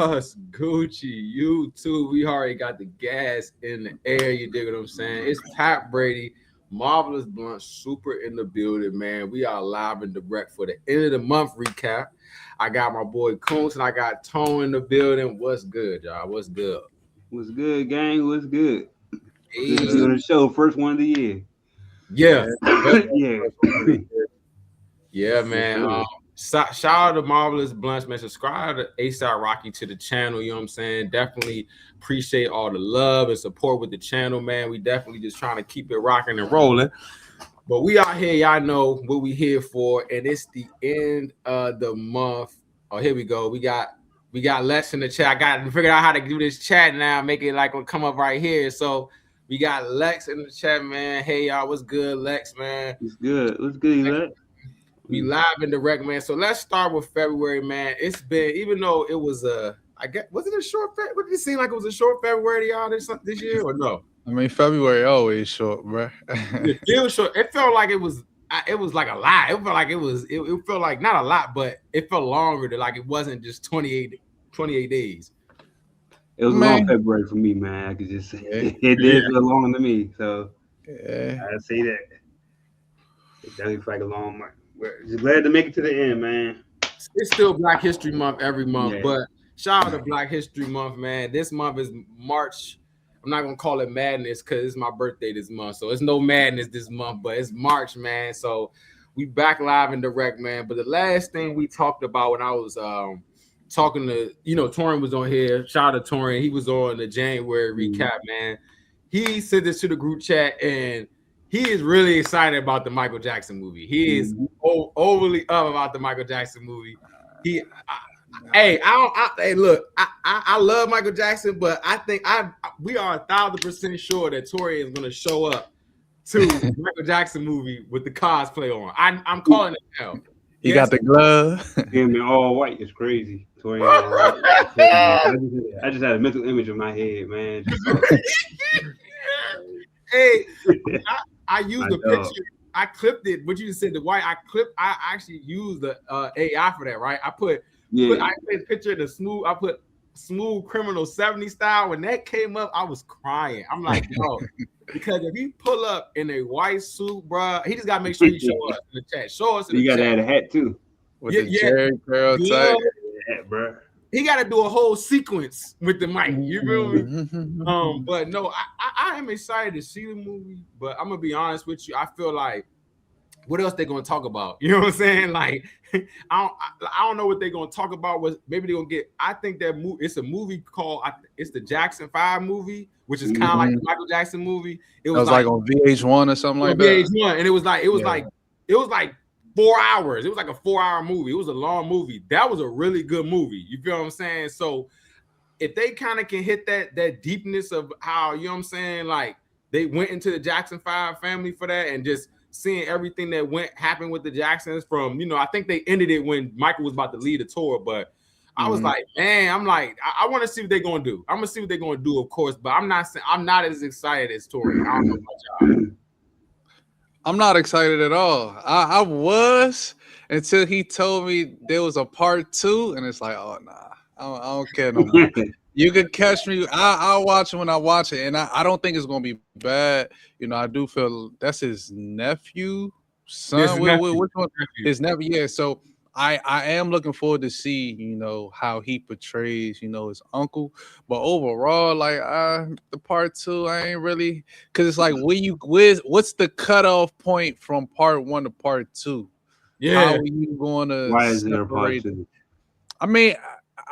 Us, Gucci, you too. We already got the gas in the air. You dig what I'm saying? It's Pat Brady, Marvelous Blunt, super in the building, man. We are live and direct for the end of the month recap. I got my boy Coons and I got Tone in the building. What's good, y'all? What's good? What's good, gang? What's good? Good to be Hey, on the show. First one of the year. yeah, yep. Yeah. Yeah, Yes, man. sir. Shout out to Marvelous Blunts, man. Subscribe to ASAP Rocky to the channel. You know what I'm saying? Definitely appreciate all the love and support with the channel, man. We definitely just trying to keep it rocking and rolling. But we out here, y'all know what we here for, and it's the end of the month. Oh, here we go. We got Lex in the chat. I got to figure out how to do this chat now, make it like it'll come up right here. So we got Lex in the chat, man. Hey y'all, what's good, Lex, man? It's good. What's good, Eli? We live and direct, man. So let's start with February, man. It's been, even though it was I guess, was it a short February? What did it seem like it was a short February to y'all this year or no? I mean, February always short, bro. It feels short. It felt like it was like a lot. It felt like it felt like not a lot, but it felt longer than like it wasn't just 28 days. It was a long February for me, man. I could just say it did feel long to me. So I'd say that. It definitely felt like a long month. We're just glad to make it to the end, man. It's still Black History Month every month, Yeah. but shout out to Black History Month, man. This month is March. I'm not gonna call it madness because it's my birthday this month, so it's no madness this month, but it's March, man. So we back live and direct, man. But the last thing we talked about when I was talking to, Torian was on here. Shout out to Torian. He was on the January recap, man. He sent this to the group chat and he is really excited about the Michael Jackson movie. He is overly up about the Michael Jackson movie. Hey, look, I love Michael Jackson, but I think we are 1,000% sure that Tori is going to show up to the Michael Jackson movie with the cosplay on. I'm calling it now. You got the glove. Him in all white is crazy. Tori, I just had a mental image in my head, man. Hey, I used the picture. I clipped it. What you just said, the white. I actually used the AI for that, right? I put a picture of the smooth. I put Smooth Criminal 70 style. When that came up, I was crying. I'm like, bro, because if he pull up in a white suit, bro, he just gotta make sure he show us in the chat. Show us in the chat. You gotta add a hat too. With the Jerry curl type. Yeah, bro. He got to do a whole sequence with the mic. You feel me? But no, I am excited to see the movie. But I'm gonna be honest with you. I feel like what else they're gonna talk about? You know what I'm saying? Like I don't know what they're gonna talk about. What maybe they're gonna get. I think that it's a movie called it's the Jackson 5 movie, which is kind of like the Michael Jackson movie. It was like on VH1 or something like that. VH1, and it was like 4 hours. It was like a 4-hour movie. It was a long movie. That was a really good movie. You feel what I'm saying? So if they kind of can hit that deepness of how, you know what I'm saying, like they went into the Jackson 5 family for that and just seeing everything that happened with the Jacksons from, I think they ended it when Michael was about to lead the tour, but I was like, man, I want to see what they're gonna do. I'm gonna see what they're gonna do, of course, but I'm not as excited as Tori. I don't know about y'all. I'm not excited at all. I was until he told me there was a part 2, and it's like, oh nah, I don't care no more. You could catch me. I'll watch it when I watch it, and I don't think it's gonna be bad. I do feel that's his nephew, son. Which one? His nephew. Yeah. So I am looking forward to see how he portrays his uncle. But overall, like the part 2, I ain't really, because it's like what's the cutoff point from part 1 to part 2? Yeah. How are you going to? Why is there a part 2? I mean,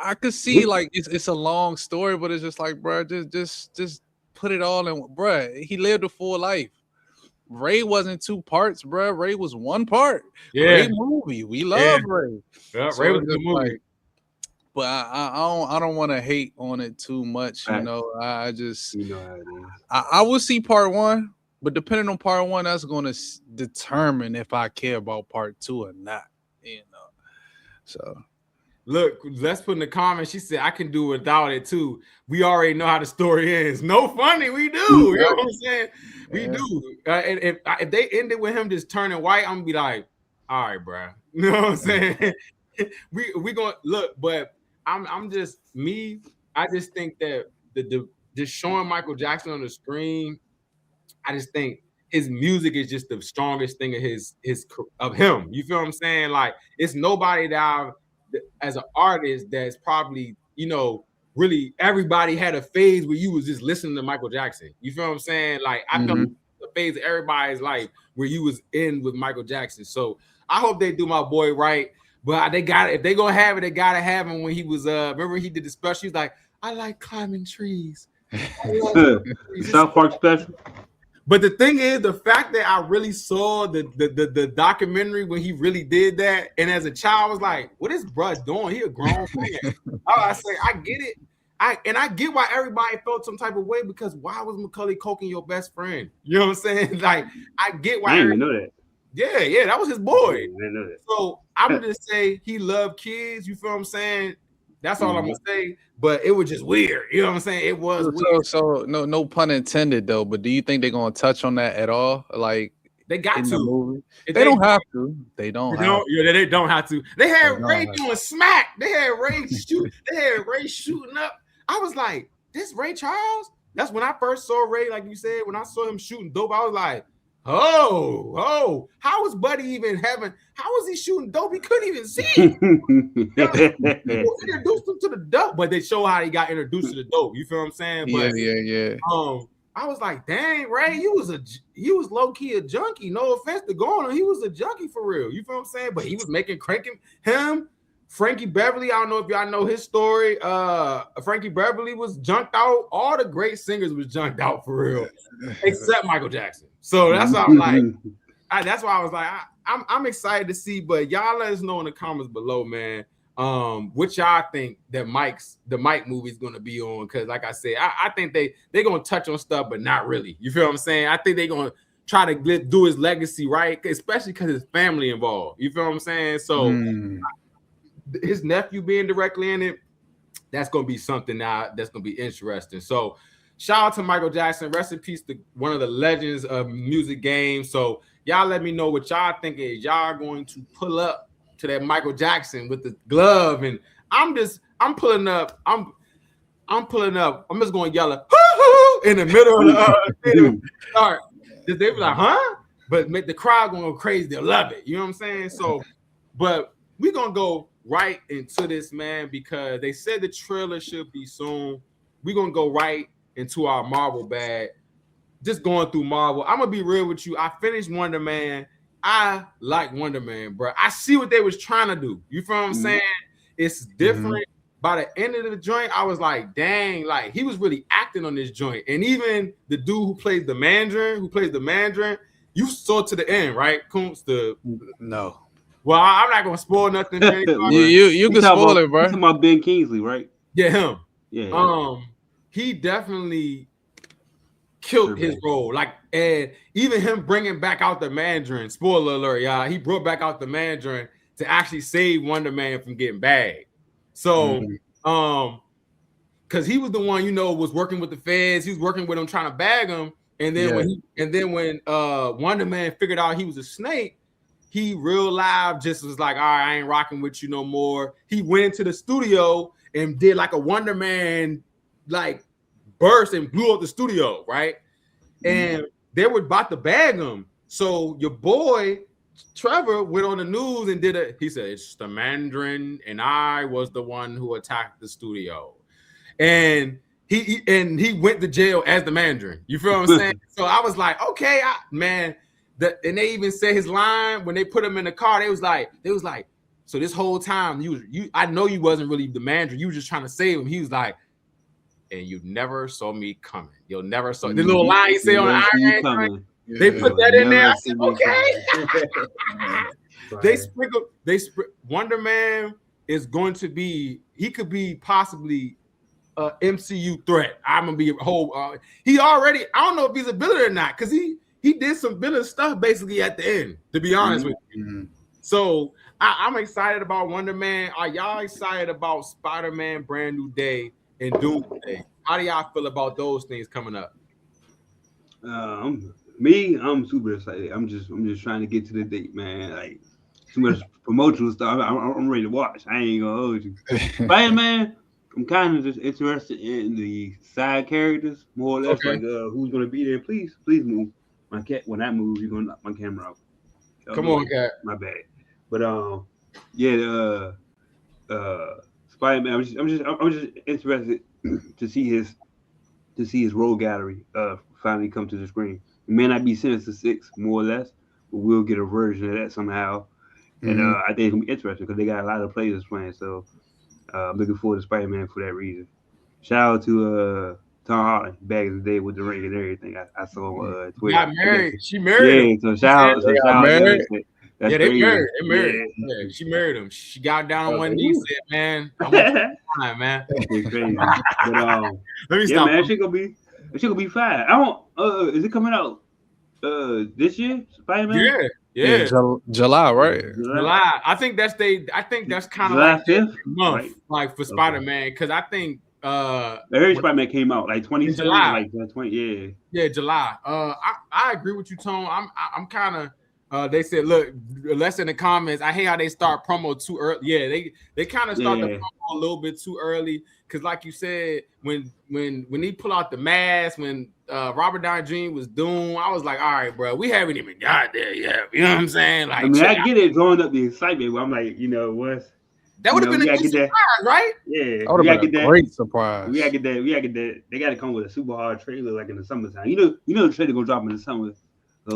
I could see like it's a long story, but it's just like, bro, just put it all in, bro. He lived a full life. Ray wasn't 2 parts, bro. Ray was 1 part. Yeah. Ray movie. We love Ray. Yeah, Ray was a good movie. Like, but I don't want to hate on it too much. I just how it is. I will see part 1, but depending on part 1, that's going to determine if I care about part 2 or not. So. Look, let's put in the comments. She said, I can do without it too. We already know how the story ends. No funny, we do. You know what I'm saying? We do. And if they ended with him just turning white, I'm gonna be like, all right, bro. You know what I'm saying? we gonna look, but I'm just me. I just think that the just showing Michael Jackson on the screen, I just think his music is just the strongest thing of of him. You feel what I'm saying? Like it's nobody that as an artist that's probably really everybody had a phase where you was just listening to Michael Jackson. You feel what I'm saying? Like I felt the phase of everybody's life where you was in with Michael Jackson. So I hope they do my boy right. But they got it. If they gonna have it, they gotta have him when he was remember he did the special. He's like, I like climbing trees. South Park special. But the thing is, the fact that I really saw the documentary when he really did that, and as a child, I was like, "What is bruh doing? He a grown man." I say, I get it. I get why everybody felt some type of way because why was Macaulay Culkin your best friend? You know what I'm saying? Like, I get why. I didn't even know that. Yeah, that was his boy. I didn't know that. So I'm gonna say he loved kids. You feel what I'm saying? That's all I'm gonna say. But it was just weird. You know what I'm saying? It was weird. So no pun intended though. But do you think they're gonna touch on that at all? Like they got to. The movie? They don't have to. They don't. Yeah, they don't have to. They had Ray doing smack. They had Ray shoot. They had Ray shooting up. I was like, this Ray Charles? That's when I first saw Ray. Like you said, when I saw him shooting dope, I was like, oh, how was Buddy even having? How was he shooting dope? He couldn't even see. People introduced him to the dope, but they show how he got introduced to the dope. You feel what I'm saying? But, yeah. I was like, dang, Ray, he was low key a junkie. No offense to Garner, he was a junkie for real. You feel what I'm saying? But he was cranking him. Frankie Beverly, I don't know if y'all know his story. Frankie Beverly was junked out. All the great singers was junked out for real, except Michael Jackson. So that's why I'm like, that's why I was like, I'm excited to see. But y'all let us know in the comments below, man. What y'all think that the Mike movie is gonna be on? Because like I said, I think they're gonna touch on stuff, but not really. You feel what I'm saying? I think they're gonna try to do his legacy right, especially because his family involved. You feel what I'm saying? So. His nephew being directly in it, that's gonna be something now that's gonna be interesting. So shout out to Michael Jackson, rest in peace to one of the legends of music game. So y'all let me know what y'all think is y'all going to pull up to that Michael Jackson with the glove, and I'm pulling up. I'm just going to yell in the middle of the start. They be like, huh? But make the crowd going crazy. They'll love it. You know what I'm saying? So, but we're gonna go right into this, man, because they said the trailer should be soon. We're gonna go right into our Marvel bag. Just going through Marvel. I'm gonna be real with you. I finished Wonder Man. I like Wonder Man, bro. I see what they was trying to do. You feel what I'm saying? It's different. By the end of the joint, I was like, dang, like he was really acting on this joint. And even the dude who plays the Mandarin, you saw to the end, right? Kunz, no. Well, I'm not gonna spoil nothing. You can spoil it, bro. You're talking about Ben Kingsley, right? Yeah, him. Yeah. He definitely killed his role. Like, and even him bringing back out the Mandarin. Spoiler alert, y'all. He brought back out the Mandarin to actually save Wonder Man from getting bagged. So, because he was the one, was working with the feds. He was working with them trying to bag him. And then when Wonder Man figured out he was a snake. He real live just was like, all right, I ain't rocking with you no more. He went into the studio and did like a Wonder Man like burst and blew up the studio, right? And they were about to bag him. So your boy Trevor went on the news and he said, it's the Mandarin and I was the one who attacked the studio. And he went to jail as the Mandarin. You feel what I'm saying? So I was like, okay, man. And they even said his line when they put him in the car. They was like, so this whole time I know you wasn't really the Mandarin. You were just trying to save him. He was like, and you never saw me coming. You'll never saw the little line he said on the Iron Man. They put that in there. I said, okay. Wonder Man is going to be. He could be possibly a MCU threat. I'm gonna be a whole. He already. I don't know if he's a villain or not because he did some villain stuff basically at the end, to be honest with you. So I'm excited about Wonder Man. Are y'all excited about Spider-Man Brand New Day and Doomsday? How do y'all feel about those things coming up? I'm super excited. I'm just trying to get to the date, man. Like too much promotional stuff. I'm ready to watch. I ain't gonna hold you. Spider-Man, I'm kind of just interested in the side characters more or less. Okay. Like who's gonna be there? Please move. My cat. When I move, you're gonna knock my camera off. Come on, cat. My bad. But yeah. Spider-Man. I'm just interested to see his role gallery finally come to the screen. It may not be Sinister Six, more or less, but we'll get a version of that somehow. And I think it's gonna be interesting because they got a lot of players playing. So I'm looking forward to Spider-Man for that reason. Shout out to Tom Holland back in the day with the ring and everything. I saw on Twitter. Got married. She married him. So shout out. Married. That's yeah, they crazy. married. They married. Yeah, she married him. She got down on one knee, said, "Man, I want you time, man." It's crazy. But Let me yeah, stop. man, it should be fine. I don't. Is it coming out this year? Spider-Man? Yeah. July, right? July. I think that's kind of July like 5th, month, right? like for Spider-Man, because I think I heard Spider-Man came out like 27, July. like 20. Yeah, July. I agree with you, Tone. I'm kind of. They said, look, less in the comments. I hate how they start promo too early. Yeah, they kind of start the promo a little bit too early because, like you said, when he pull out the mask, when Robert Downey Jr. was Dune, I was like, all right, bro, we haven't even got there yet. You know what I'm saying? Like, I mean, I get it, drawing up the excitement, but I'm like, what's that would have been a good surprise, right? Yeah, that would have been a great surprise. We gotta get that. They gotta come with a super hard trailer like in the summertime. You know the trailer gonna drop in the summer. So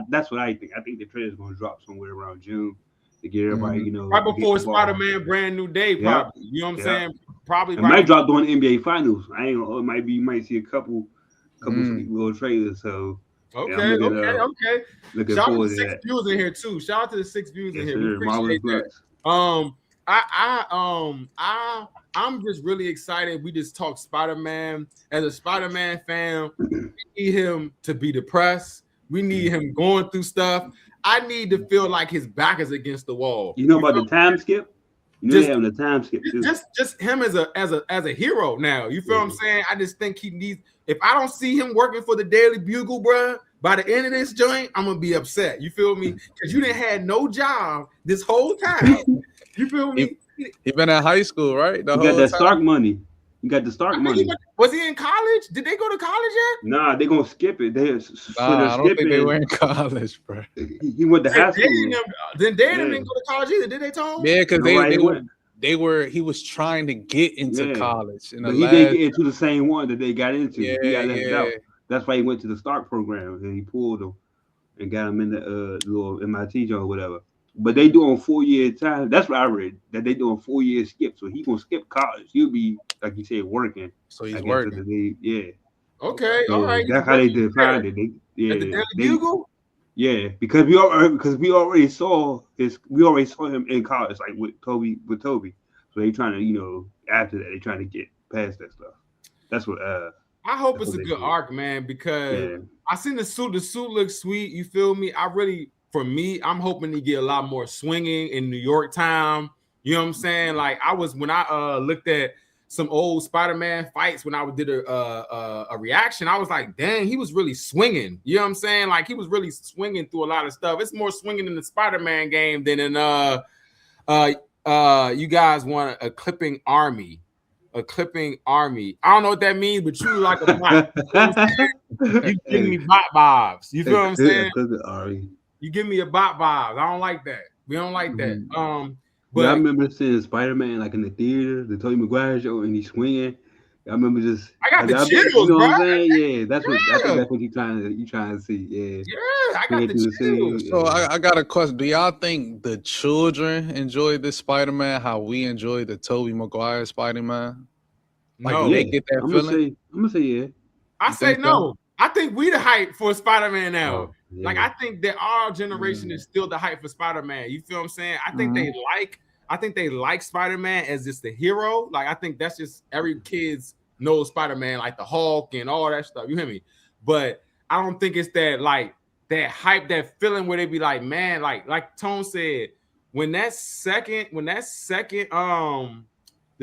that's what I think. I think the trailer is going to drop somewhere around June to get everybody, right before Spider-Man Brand New Day, probably. You know what I'm saying? Probably. It might drop during the NBA Finals. I ain't gonna. It might be. You might see a couple little trailers. So okay. Looking Shout out forward to to 6 that. viewers in here too. Shout out to the 6 viewers in here. We Marvelous appreciate that. I'm just really excited. We just talked Spider-Man. As a Spider-Man fan, we need him to be depressed. We need him going through stuff. I need to feel like his back is against the wall. You know about the time skip? You know having the time skip too. Just him as a hero now. You feel what I'm saying? I just think he needs. If I don't see him working for the Daily Bugle, bruh, by the end of this joint, I'm gonna be upset. You feel me? Because you didn't had no job this whole time. You feel me? He been at high school, right? You got that Stark money. You got the Stark money. Was he in college? Did they go to college yet? Nah, they gonna skip it. I don't think they were in college, bro. He went to high school. Then they didn't go to college either, did they, Tom? Yeah, because he was trying to get into college. But he didn't get into the same one that they got into. Yeah, he got left out. That's why he went to the Stark program and he pulled him and got him in the little MIT joint or whatever. But they doing 4-year time. That's what I read. That they doing 4-year skip. So he gonna skip college. He'll be, like you said, working. So he's working. Okay. So all right. That's how they defined it. At the Daily Bugle? Yeah, because we already saw him in college, like with Toby. So they trying to, after that, they trying to get past that stuff. That's what. I hope it's a good arc, man, because I seen the suit. The suit looks sweet. You feel me? For me, I'm hoping to get a lot more swinging in New York time. You know what I'm saying? Like when I looked at some old Spider-Man fights when I did a reaction, I was like, dang, he was really swinging. You know what I'm saying? Like he was really swinging through a lot of stuff. It's more swinging in the Spider-Man game than in you guys want a clipping army. A clipping army. I don't know what that means, but you like a bot. You give me bot vibes. You feel what I'm saying? You give me a bot vibes. I don't like that. We don't like that. But I remember seeing Spider-Man like in the theater, the Tobey Maguire show, and he's swinging. I remember just. I got the chills, you know bro. what I'm saying? Yeah, I think that's what you trying to see. Yeah. Yeah, I got the chills. So I got a question. Do y'all think the children enjoy this Spider-Man how we enjoy the Tobey Maguire Spider-Man? No, they get that feeling. I'm gonna say yeah. I say no. I think we the hype for Spider-Man now. Oh, yeah. Like I think that our generation is still the hype for Spider-Man. You feel what I'm saying? I think they like Spider-Man as just the hero. Like I think that's just every kid's knows Spider-Man, like the Hulk and all that stuff. You hear me? But I don't think it's that like that hype, that feeling where they be like, man, like Tone said, the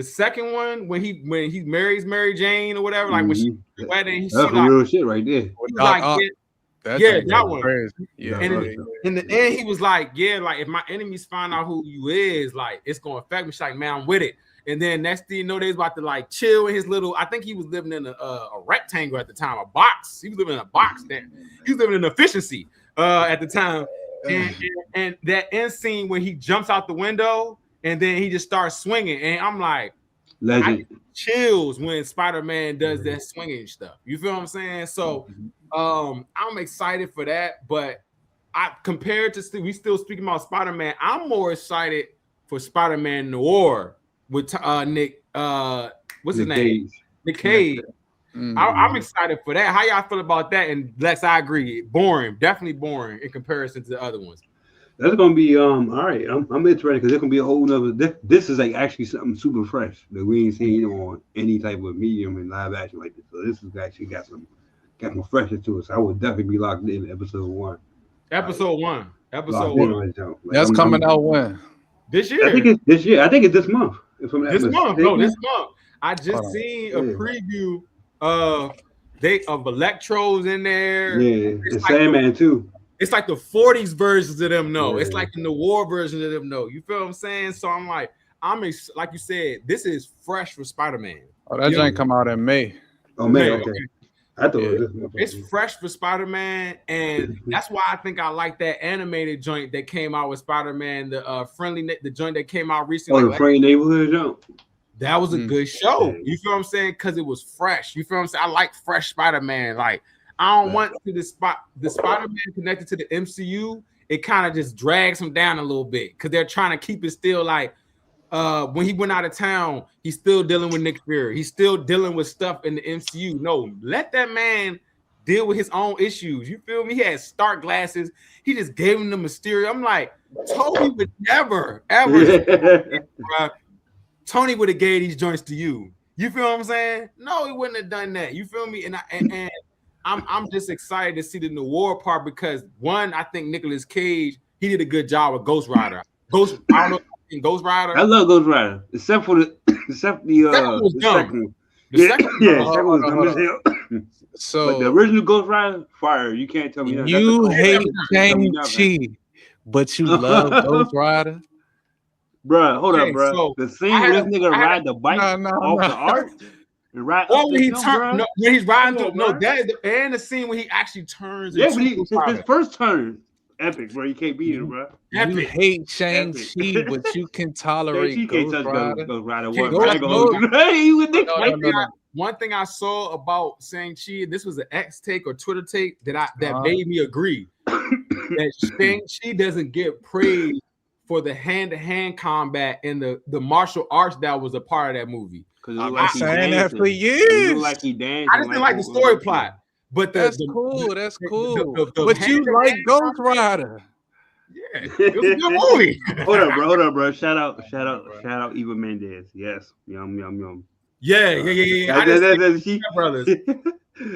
second one when he marries Mary Jane or whatever, like when she wedding, that's real shit right there. that one. Crazy. Yeah. And in the end, he was like, "Yeah, like if my enemies find out who you is, like it's gonna affect me." She's like, "Man, I'm with it." And then next thing you know, they was about to like chill in his little. I think he was living in a rectangle at the time, a box. He was living in a box. Then he was living in efficiency at the time. And that end scene when he jumps out the window and then he just starts swinging, and I'm like, legend. I chills when Spider-Man does that swinging stuff. You feel what I'm saying? So, I'm excited for that. But compared to we still speaking about Spider-Man, I'm more excited for Spider-Man Noir with Nick. What's his name? Nick Cage. I'm excited for that. How y'all feel about that? And Lex, I agree. Boring, definitely boring in comparison to the other ones. That's gonna be all right. I'm interested because it's gonna be a whole nother. This is like actually something super fresh that we ain't seen on any type of medium in live action like this. So this has actually got some freshness to it. So I would definitely be locked in episode 1. Episode one. That's coming out when? This year. I think it's this year. I think it's this month. This month. No, this month. I just seen a preview of Electros in there. Yeah, it's Sandman too. It's like the 40s versions of them. No, it's like the Noir version of them. No, you feel what I'm saying? So I'm like, like you said, this is fresh for Spider-Man. Oh, that joint come out in May. Oh, May. Okay. I thought it's fresh for Spider-Man, and that's why I think I like that animated joint that came out with Spider-Man, the joint that came out recently. Oh, the Friendly Neighborhood joint. That was a good show. You feel what I'm saying? Because it was fresh. You feel what I'm saying? I like fresh Spider-Man. Like, I don't want the Spider-Man connected to the MCU. It kind of just drags him down a little bit because they're trying to keep it still like when he went out of town, he's still dealing with Nick Fury. He's still dealing with stuff in the MCU. No, let that man deal with his own issues. You feel me? He had Stark glasses. He just gave him the Mysterio. I'm like, Tony would never, ever. Tony would have gave these joints to you. You feel what I'm saying? No, he wouldn't have done that. You feel me? And I'm just excited to see the Noir part because one, I think Nicolas Cage, he did a good job with Ghost Rider. I don't know in Ghost Rider. I love Ghost Rider, except the second one. The second one was dumb as hell. So but the original Ghost Rider, fire. You can't tell me that. You hate Shang-Chi, but you love Ghost Rider. Bruh, hold up, bruh. So the scene where this nigga ride the bike off the arch. When he's riding that is and the scene when he actually turns. Yeah, but his first turn, epic, bro. You can't beat it, bro. You hate Shang-Chi, but you can tolerate Ghost Rider. One thing I saw about Shang-Chi, this was an X take or Twitter take that made me agree that Shang-Chi doesn't get praised for the hand-to-hand combat and the martial arts that was a part of that movie. I've been saying that for years. Like he danced. I just didn't like the story plot. But that's cool. But you like Ghost Rider. Yeah, it was a good movie. Hold up, bro. Shout out Eva Mendes. Yes. Yum. Yeah. I just see brothers.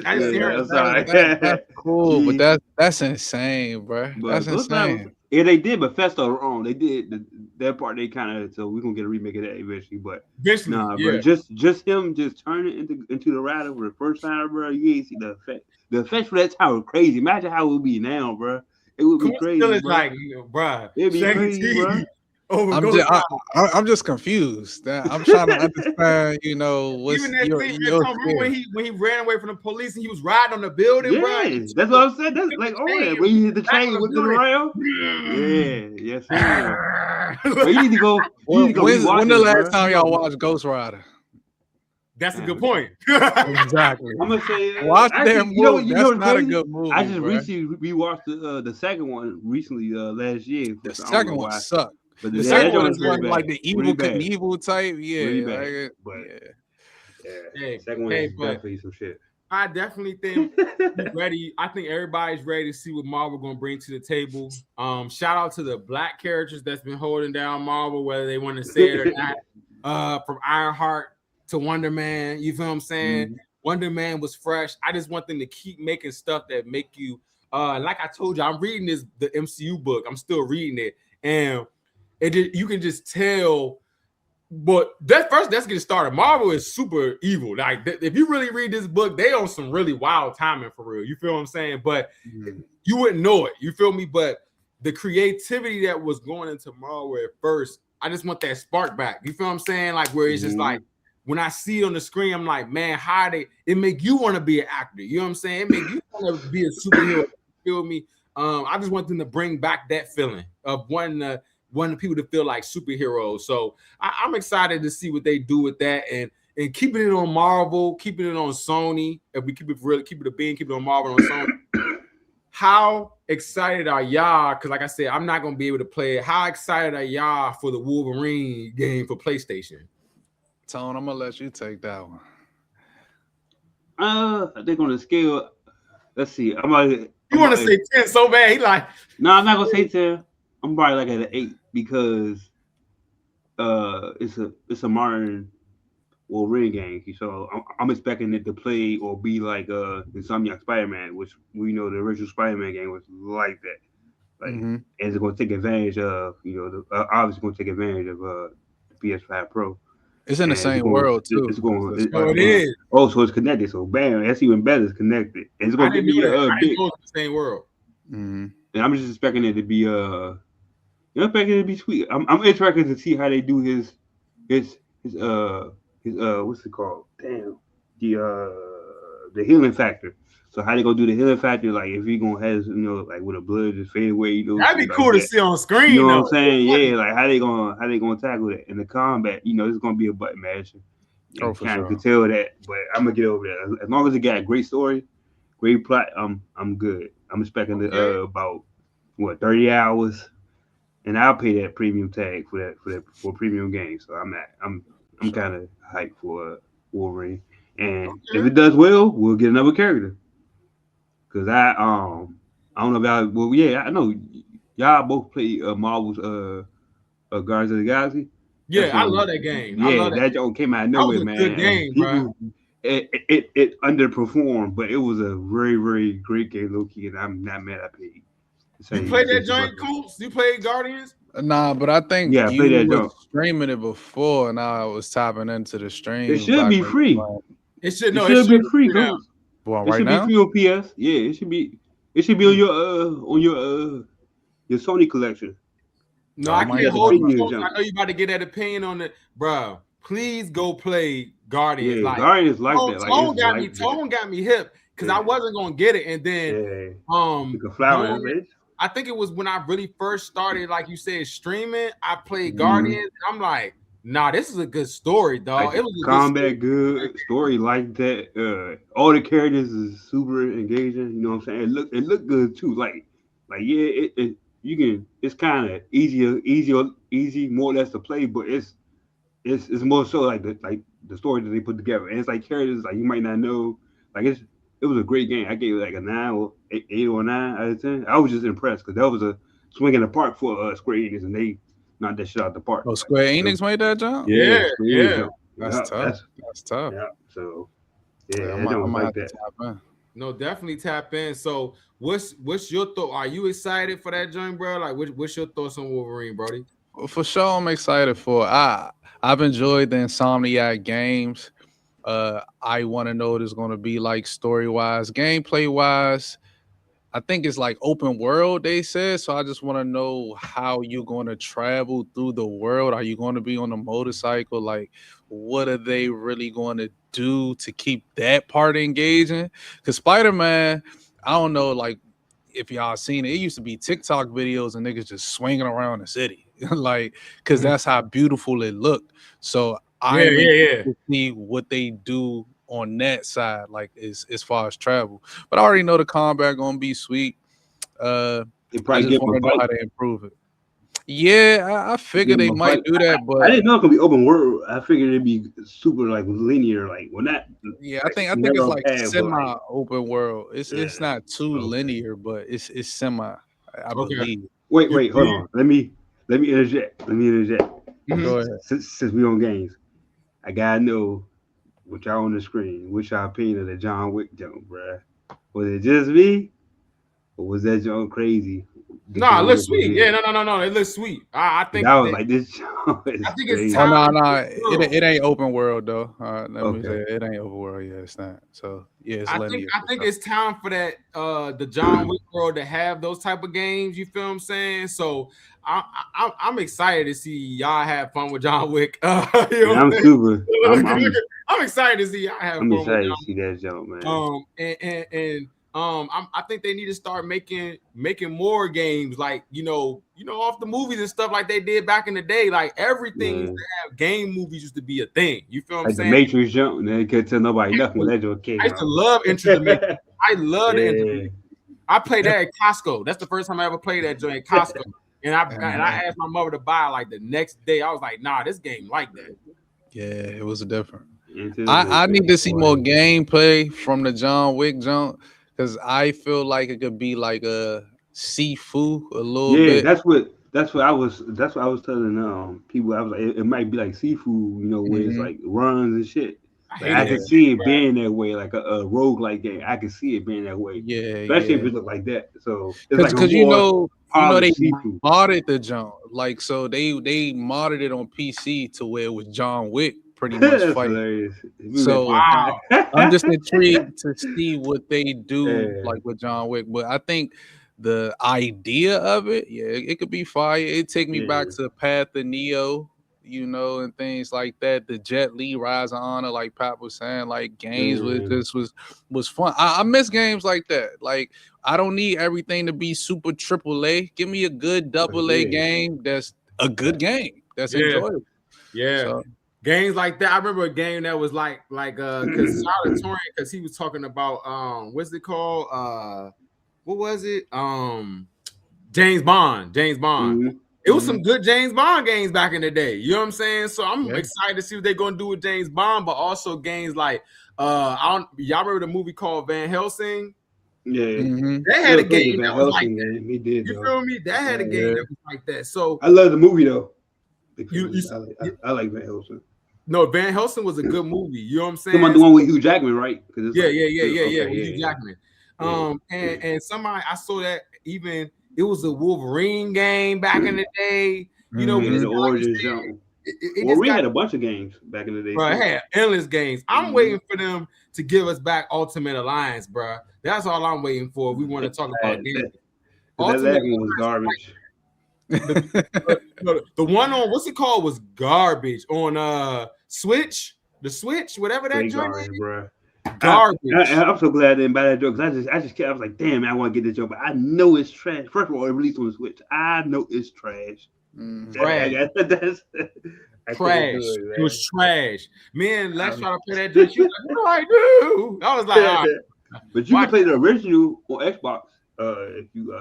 I just that's cool, but that's insane, bro. That's insane. Yeah, they did, but Festo were on. They did that part. They kind of, so we're gonna get a remake of that eventually. But bro, just him just turning into the rider for the first time, bro. You ain't see the effect. The effects for that time were crazy. Imagine how it would be now, bro. It would be crazy, bro. Like, bro. It'd be crazy, bro. I'm just confused. I'm trying to understand, what's even that scene when he ran away from the police and he was riding on the building, bro. That's what I'm saying. That's like when you hit the chain with the rail. Yeah, yes, sir. You need to go. When the last time y'all watched Ghost Rider? That's a good point. Exactly. I'm gonna say watch that movie. That's not a good movie. I just recently rewatched the second one recently last year. The second one sucked. But the second one was like the evil Knievel type. Yeah. Second one is definitely some shit. I definitely think ready. I think everybody's ready to see what Marvel gonna bring to the table. Shout out to the black characters that's been holding down Marvel, whether they want to say it or not. From Ironheart to Wonder Man, you feel what I'm saying? Mm-hmm. Wonder Man was fresh. I just want them to keep making stuff that make you. Like I told you, I'm reading the MCU book. I'm still reading it, and you can just tell But let's get started. Marvel is super evil. Like, if you really read this book, they on some really wild timing for real. You feel what I'm saying? But you wouldn't know it. You feel me? But the creativity that was going into Marvel at first, I just want that spark back. You feel what I'm saying? Like, where it's just like, when I see it on the screen, I'm like, man, it make you want to be an actor. You know what I'm saying? It make you want to be a superhero. You feel me? I just want them to bring back that feeling of wanting people to feel like superheroes. So I'm excited to see what they do with that, and keeping it on Marvel, keeping it on Sony. If we keep it a being, keep it on Marvel and on Sony. How excited are y'all? Because like I said, I'm not gonna be able to play it. How excited are y'all for the Wolverine game for PlayStation? Tone, I'm gonna let you take that one. I think on the scale, let's see. You want to say 10 so bad? He like, no, I'm not gonna say 10. I'm probably like at an 8 because it's a modern Wolverine game. So I'm expecting it to play or be like Insomniac Spider-Man, which we know the original Spider-Man game was like that. Like, and it's gonna take advantage of, obviously gonna take advantage of the PS5 Pro. It's in the same world too. It is. Oh, so it's connected. So bam, that's even better. It's connected. And it's gonna be big. The same world. And I'm just expecting it to be I'm expecting it to be sweet. I'm interested to see how they do his what's it called? Damn, the healing factor. So how they gonna do the healing factor? Like if he gonna have like with a blood just fade away. That'd be cool to see on screen. You know what I'm saying? Yeah, like how they gonna tackle that in the combat? It's gonna be a button mash. You kind of could tell that, but I'm gonna get over that. As long as it got a great story, great plot, I'm good. I'm expecting about 30 hours, and I'll pay that premium tag for a premium game. So I'm kind of hyped for Wolverine, and if it does well, we'll get another character. Cause I don't know about I know y'all both play Marvel's Guardians of the Galaxy. Yeah, I love that game. Yeah, that joke came out of nowhere, man. Good game, bro. It underperformed, but it was a very, very great game, low key, and I'm not mad I paid. You played that joint, Coops? You played Guardians? Nah, but I think I played that joint. Streaming it before, and I was tapping into the stream. It should be free. It should be free now. Well, it should be free on PS. Yeah, it should be. It should be on your Sony collection. No, I can't hold you. I know you about to get that opinion on it, bro. Please go play Guardians. Yeah, Guardians like that. Tone got me hip because I wasn't gonna get it, and then I think it was when I really first started, like you said, streaming. I played Guardians. I'm like, nah, this is a good story, dog. Like, it was a combat good story like that. All the characters is super engaging. You know what I'm saying? It looked good too. Like yeah, it's kind of easy more or less to play, but it's more so like the story that they put together, and it's like characters like you might not know. Like it was a great game. I gave it like a 9 or 8 or 9 out of 10. I was just impressed because that was a swing in the park for Square Enix, and they knocked that shit out the park. Oh, Square Enix made that jump? Yeah. That's tough. That's tough. Yeah. So I don't like that. No, definitely tap in. So what's your thought? Are you excited for that joint, bro? Like what's your thoughts on Wolverine, Brody? Well, for sure, I'm excited for. I've enjoyed the Insomniac games. I want to know what it's going to be like story-wise, gameplay-wise. I think it's like open world, they said. So I just want to know how you're going to travel through the world. Are you going to be on a motorcycle? Like, what are they really going to do to keep that part engaging? Because Spider-Man, I don't know, like, if y'all seen it, it used to be TikTok videos and niggas just swinging around the city. Like, because that's how beautiful it looked. So I'm interested to see what they do on that side, like as far as travel. But I already know the combat gonna be sweet. I just want to know how they improve it. Yeah, I figured they might do that, but I didn't know it could be open world. I figured it'd be super like linear, like when that. Yeah, I think it's like semi open world. It's not too linear, but it's semi. I believe. Wait, hold on. Let me interject. Go ahead. Since we on games, I gotta know what y'all on the screen. What's y'all opinion of the John Wick joke, bruh? Was it just me, or was that joke crazy? No, it looks sweet. Yeah, no. It looks sweet. I think I was like, this show is I think crazy. it's Oh time. no, it ain't open world though. Let me say Okay. it ain't open world. Yeah, it's not. So yeah, it's I linear. think it's time for that the John Wick world to have those type of games. You feel what I'm saying? So I'm excited to see y'all have fun with John Wick. You know what I'm saying? super. I'm excited to see y'all have I'm fun excited with to see that joke, man. I think they need to start making more games, like you know, off the movies and stuff like they did back in the day. Like everything used to have game movies used to be a thing. You feel what I'm like saying? The Matrix jump, and they couldn't tell nobody nothing when that joke came I used to love Enter the Matrix. I love the Enter the Matrix. I played that at Costco. That's the first time I ever played that joint at Costco. And I asked my mother to buy it like the next day. I was like, nah, this game like that. Yeah, it was different. I need to see more gameplay from the John Wick jump because I feel like it could be like a Sifu a little bit. That's what I was telling people. I was like, it might be like Sifu, where it's like runs and shit. I can see it being that way, like a roguelike game. I can see it being that way. Yeah, especially if it look like that. So it's because like they Sifu. modded the jump, like so they modded it on PC to where it was John Wick pretty much fighting. So wow. I'm just intrigued to see what they do like with John Wick, but I think the idea of it, it could be fire. It take me back to Path of Neo, and things like that. The Jet Li Rise of Honor, like Pat was saying, like games with this was fun. I miss games like that. Like I don't need everything to be super AAA. Give me a good AA game that's a good game that's enjoyable. Yeah. So, games like that. I remember a game that was like because because he was talking about what's it called? What was it? James Bond. Mm-hmm. It was some good James Bond games back in the day. You know what I'm saying? So I'm excited to see what they're gonna do with James Bond, but also games like y'all remember the movie called Van Helsing? Yeah, they had a game that was like that. He did. You feel me? That had a game that was like that. So I love the movie though. I like Van Helsing. No, Van Helsing was a good movie. You know what I'm saying? The one with Hugh Jackman, right? Yeah. Hugh Jackman. And somebody I saw that even it was a Wolverine game back in the day. You know, the origin jump. We had a bunch of games back in the day. Bro, I had endless games. I'm waiting for them to give us back Ultimate Alliance, bro. That's all I'm waiting for. We want to talk about games. That last one was garbage. The one on what's it called was garbage on Switch, the Switch, whatever that joint is, bro. Garbage. I'm so glad I didn't buy that joke because I was like, damn, I want to get this joke, but I know it's trash. First of all, it released on the Switch. I know it's trash. Trash. Trash. It was trash. Man, let's try to play that joke. She was like, what do I do? I was like, all right. But you can play the original on Xbox if you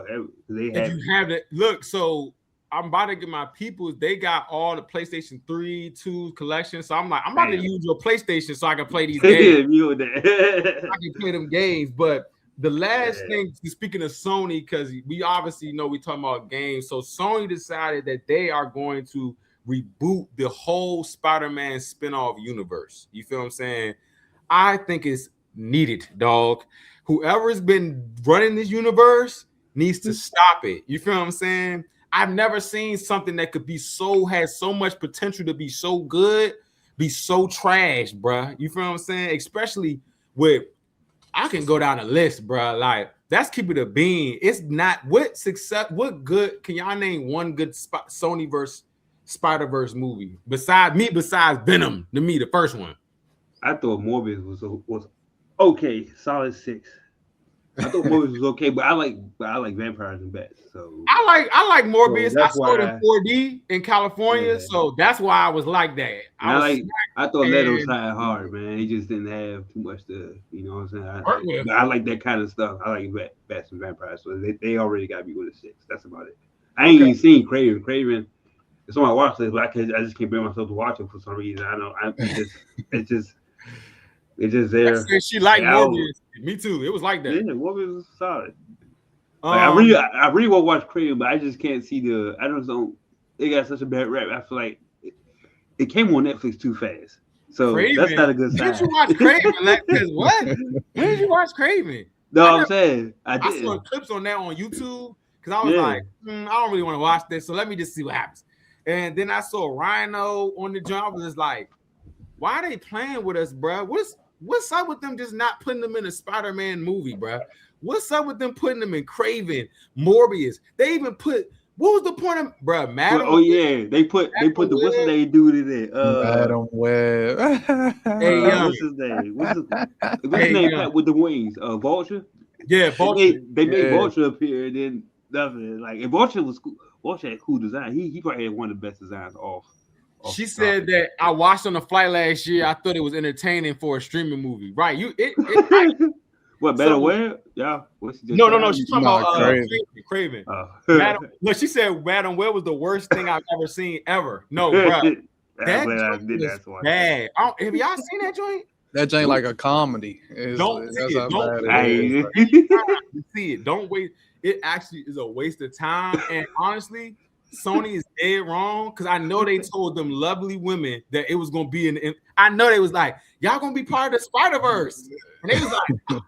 have it. Look, so I'm about to get my peoples. They got all the PlayStation 3, 2 collection. So I'm like, I'm about to use your PlayStation so I can play these games. I can play them games. But the last thing, speaking of Sony, because we obviously know we talking about games. So Sony decided that they are going to reboot the whole Spider-Man spinoff universe. You feel what I'm saying? I think it's needed, dog. Whoever's been running this universe needs to stop it. You feel what I'm saying? I've never seen something that could be has so much potential to be so good, be so trash, bruh. You feel what I'm saying? Especially with, I can go down a list, bruh. Like, that's keep it a bean. It's not what good. Can y'all name one good Sony-verse Spider-Verse movie besides Venom? To me, the first one. I thought Morbius was okay, solid 6. I thought Morbius was okay, but I like vampires and bats. So I like Morbius. So I saw it in 4D in California, so that's why I was like that. I thought Leto tried hard, man. He just didn't have too much to, you know what I'm saying. I like that kind of stuff. I like bats and vampires, so they already got me with a 6. That's about it. I ain't even seen Craven. Craven, it's on my watch list, but I just can't bring myself to watch it for some reason. I know. It's just there. She liked Morbius. Me too. It was like that. Yeah, Morbius was solid. I really want to watch Craven, but I just can't see I don't. It got such a bad rap. I feel like it came on Netflix too fast. So Craven. That's not a good sign. Did you watch Craven? What? When did you watch Craven? No, I'm saying I saw clips on that on YouTube. because I was like, I don't really want to watch this, so let me just see what happens. And then I saw Rhino on the joint. I was just like, why are they playing with us, bro? What's up with them just not putting them in a Spider-Man movie, bro? What's up with them putting them in Craven, Morbius? They even put. What was the point of, bro? Madam? Oh yeah, they put the what's his name dude in it? Madam Web. Hey, what's his name? What's his name? Pat with the wings. Vulture. Yeah, Vulture. They made Vulture appear, and then nothing. Like, if Vulture was cool, Vulture had cool design. He probably had one of the best designs off. She said that I watched on the flight last year. I thought it was entertaining for a streaming movie. Right? What, Better Web? Yeah. No. She's talking about Craven. Look, she said Madam Web was the worst thing I've ever seen ever. No, bro. That joint was bad. Have y'all seen that joint? That joint like a comedy. Don't see it. Don't wait. It actually is a waste of time. And honestly, Sony is dead wrong, because I know they told them lovely women that it was gonna be in. I know they was like, y'all gonna be part of the Spider-Verse, and they was like,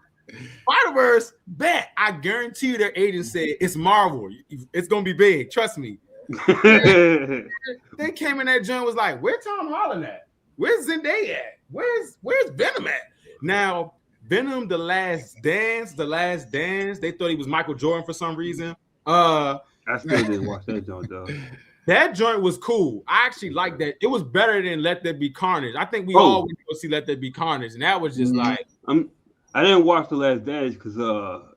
Spider-Verse, bet. I guarantee you their agent said it's Marvel. It's gonna be big. Trust me. They came in that joint was like, where Tom Holland at? Where's Zendaya at? Where's Venom at? Now, Venom, The Last Dance. They thought he was Michael Jordan for some reason. I still didn't watch that joint though. That joint was cool. I actually liked that. It was better than Let There Be Carnage. I think we all went to go see Let There Be Carnage, and that was just like. I didn't watch The Last Dance because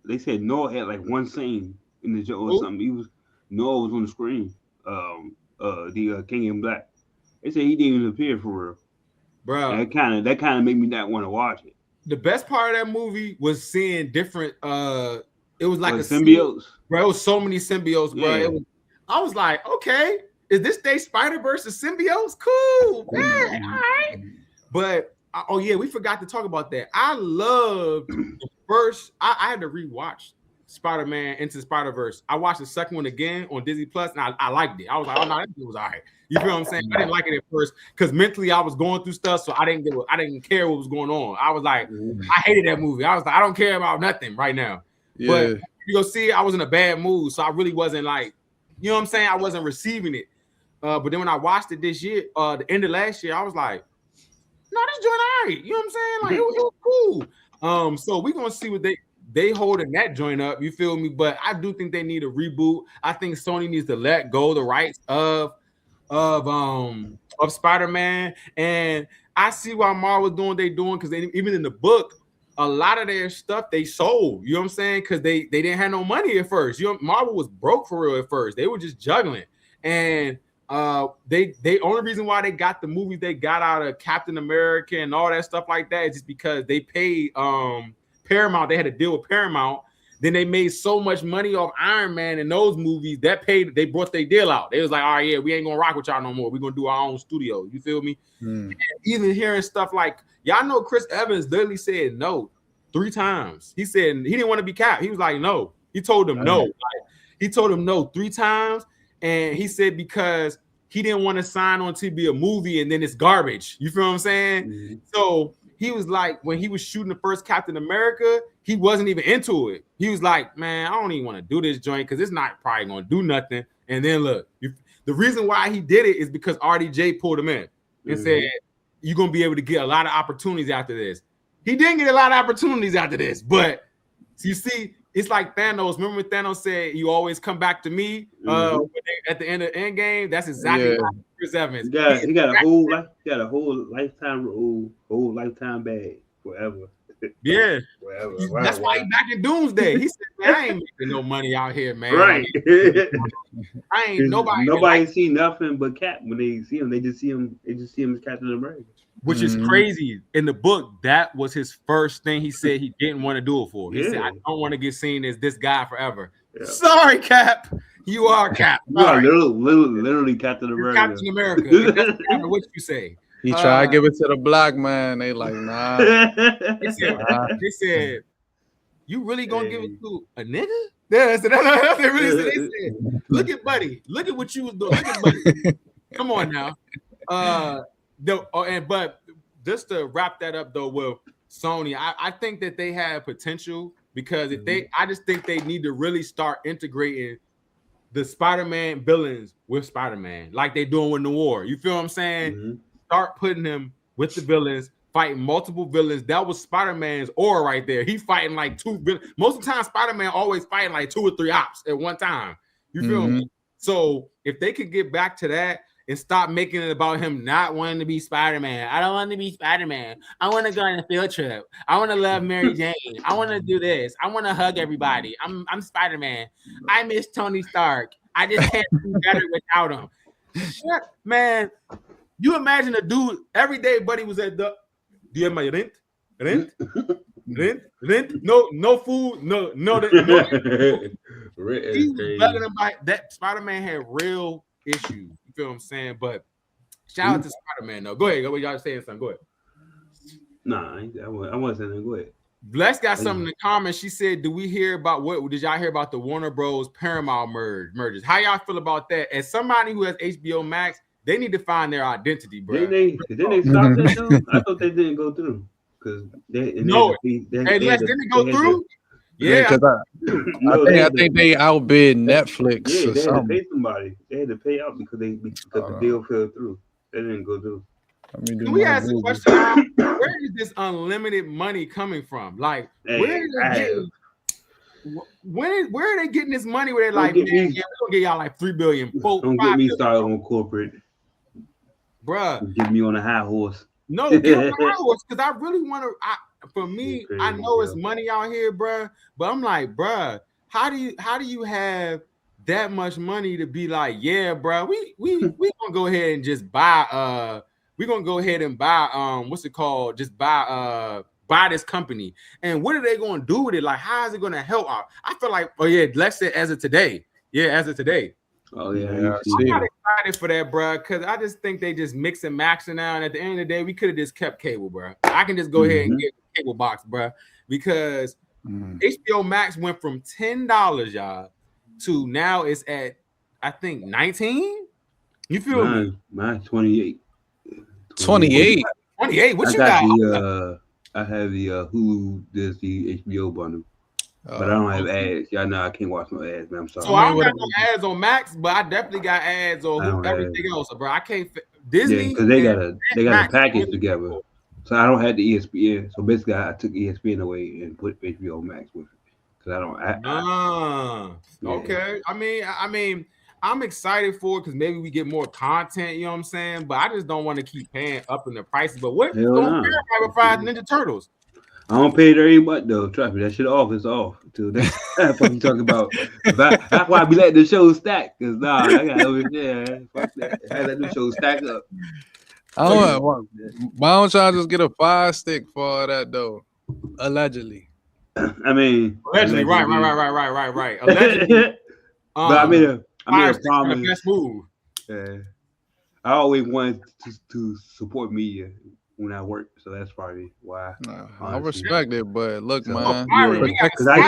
they said Noah had like one scene in the joint or something. Noah was on the screen. The King in Black. They said he didn't even appear for real. Bro, that kind of made me not want to watch it. The best part of that movie was seeing different. It was like a symbiotes. Bro, it was so many symbiotes, bro. Yeah. I was like, okay, is this day Spider-Verse of symbiotes? Cool, man. All right. But we forgot to talk about that. I loved the first. I had to rewatch Spider-Man Into Spider-Verse. I watched the second one again on Disney Plus, and I liked it. I was like, oh no, that was all right. You feel what I'm saying? I didn't like it at first because mentally I was going through stuff, so I didn't care what was going on. I was like, I hated that movie. I was like, I don't care about nothing right now. Yeah. But you go see it, I was in a bad mood, so I really wasn't like, you know what I'm saying? I wasn't receiving it. But then when I watched it this year, the end of last year, I was like, no, this joint all right. You know what I'm saying? Like it was cool. So we're gonna see what they holding that joint up. You feel me? But I do think they need a reboot. I think Sony needs to let go the rights of Spider-Man. And I see why Marvel doing what they doing, because they even in the book, a lot of their stuff they sold. You know what I'm saying? Because they didn't have no money at first. You know, Marvel was broke for real at first. They were just juggling. And they only reason why they got the movies they got out of Captain America and all that stuff like that is just because they paid Paramount. They had a deal with Paramount. Then they made so much money off Iron Man and those movies that paid. They brought their deal out. They was like, all right, yeah, we ain't gonna rock with y'all no more. We're gonna do our own studio. You feel me? Even hearing stuff like, y'all know Chris Evans literally said no 3 times. He said he didn't want to be Cap. He was like, no. He told him no. Like, he told him no 3 times. And he said because he didn't want to sign on to be a movie and then it's garbage. You feel what I'm saying? So he was like, when he was shooting the first Captain America, he wasn't even into it. He was like, man, I don't even want to do this joint because it's not probably going to do nothing. And then look, the reason why he did it is because RDJ pulled him in and said, you're going to be able to get a lot of opportunities after this. He didn't get a lot of opportunities after this, but you see, it's like Thanos. Remember when Thanos said, you always come back to me at the end of Endgame? That's exactly like Chris Evans. He got a whole lifetime bag forever. Yeah. Forever. That's why he's back in Doomsday. He said, man, I ain't making no money out here, man. Right. I ain't nobody. Nobody see nothing but Cap when they see him. They just see him as Captain America. Which is crazy. In the book, that was his first thing he said he didn't want to do it for. He said, I don't want to get seen as this guy forever. Yeah. Sorry, Cap. You are Cap. You are literally Captain America. Captain America. It doesn't matter what you say. He tried to give it to the black man. They like, nah. They said, you really gonna give it to a nigga? Yeah, so that's they really said. They said, look at Buddy. Look at what you was doing. Look at Buddy. Come on now. But just to wrap that up though, with Sony, I think that they have potential because if I just think they need to really start integrating the Spider-Man villains with Spider-Man, like they doing with Noir. You feel what I'm saying? Mm-hmm. Start putting him with the villains, fighting multiple villains. That was Spider-Man's aura right there. He fighting like two villains. Most of the time, Spider-Man always fighting like 2 or 3 ops at one time. You feel me? So if they could get back to that and stop making it about him not wanting to be Spider-Man. I don't want to be Spider-Man. I want to go on a field trip. I want to love Mary Jane. I want to do this. I want to hug everybody. I'm Spider-Man. I miss Tony Stark. I just can't do better without him. Shit, man. You imagine a dude every day, buddy was at the. Do you have my rent? Rent? No food. No. He was better than that. Spider-Man had real issues. You feel what I'm saying? But shout out to Spider-Man though. Go ahead. Y'all saying something. Go ahead. Nah, I wasn't saying that. Go ahead. Bless got something in the comments. She said, "Do we hear about what? Did y'all hear about the Warner Bros. Paramount mergers? How y'all feel about that? As somebody who has HBO Max, they need to find their identity, bro. Didn't they stop that too? I thought they didn't go through because didn't it go through? Yeah, because I think they outbid Netflix. Yeah, they had something. to pay somebody. They had to pay out because the deal fell through. They didn't go through. Can we ask a question? Where is this unlimited money coming from? Like, where are they getting this money? Where they're like, man, we're gonna get y'all like $3 billion. Don't get me started on corporate, bruh. Get me on a high horse. No, get on a high horse because I really want to. For me, I know it's money out here, bruh. But I'm like, bruh, how do you have that much money to be like, yeah, bruh, we gonna go ahead and just buy we're gonna go ahead and buy what's it called? Just buy this company. And what are they gonna do with it? Like, how is it gonna help out? I feel like, oh yeah, let's say as of today. Yeah, as of today. Oh yeah, I'm not excited for that, bro, because I just think they just mix and match now. And at the end of the day, we could have just kept cable, bro. I can just go ahead and get a cable box, bro, because HBO Max went from $10, y'all, to now it's at I think 19. You feel me? Mine 28. 28. 28. What you got? I have the Hulu, Disney, HBO bundle. But I don't have ads. Y'all know I can't watch no ads, man. I'm sorry. So I don't got no ads on Max, but I definitely got ads on everything else, bro. I can't Disney. Because they got a package together. So I don't have the ESPN. So basically, I took ESPN away and put HBO Max with it. Because I don't. Okay. I mean, I'm excited for it because maybe we get more content. You know what I'm saying? But I just don't want to keep paying up in the prices. But what? Don't care about Five Ninja Turtles. I don't pay it every month though. Trust me, that shit off is off. Till that's what I'm talking about. That's why I be letting the show stack. Cause I got over there. Fuck that. I let the show stack up. Why don't y'all just get a Fire Stick for all that though? Allegedly. I mean, allegedly. Right. Allegedly. But I made a promise. Best move. Yeah. I always wanted to support media when I work, so that's probably why. I respect it, but look, man, because I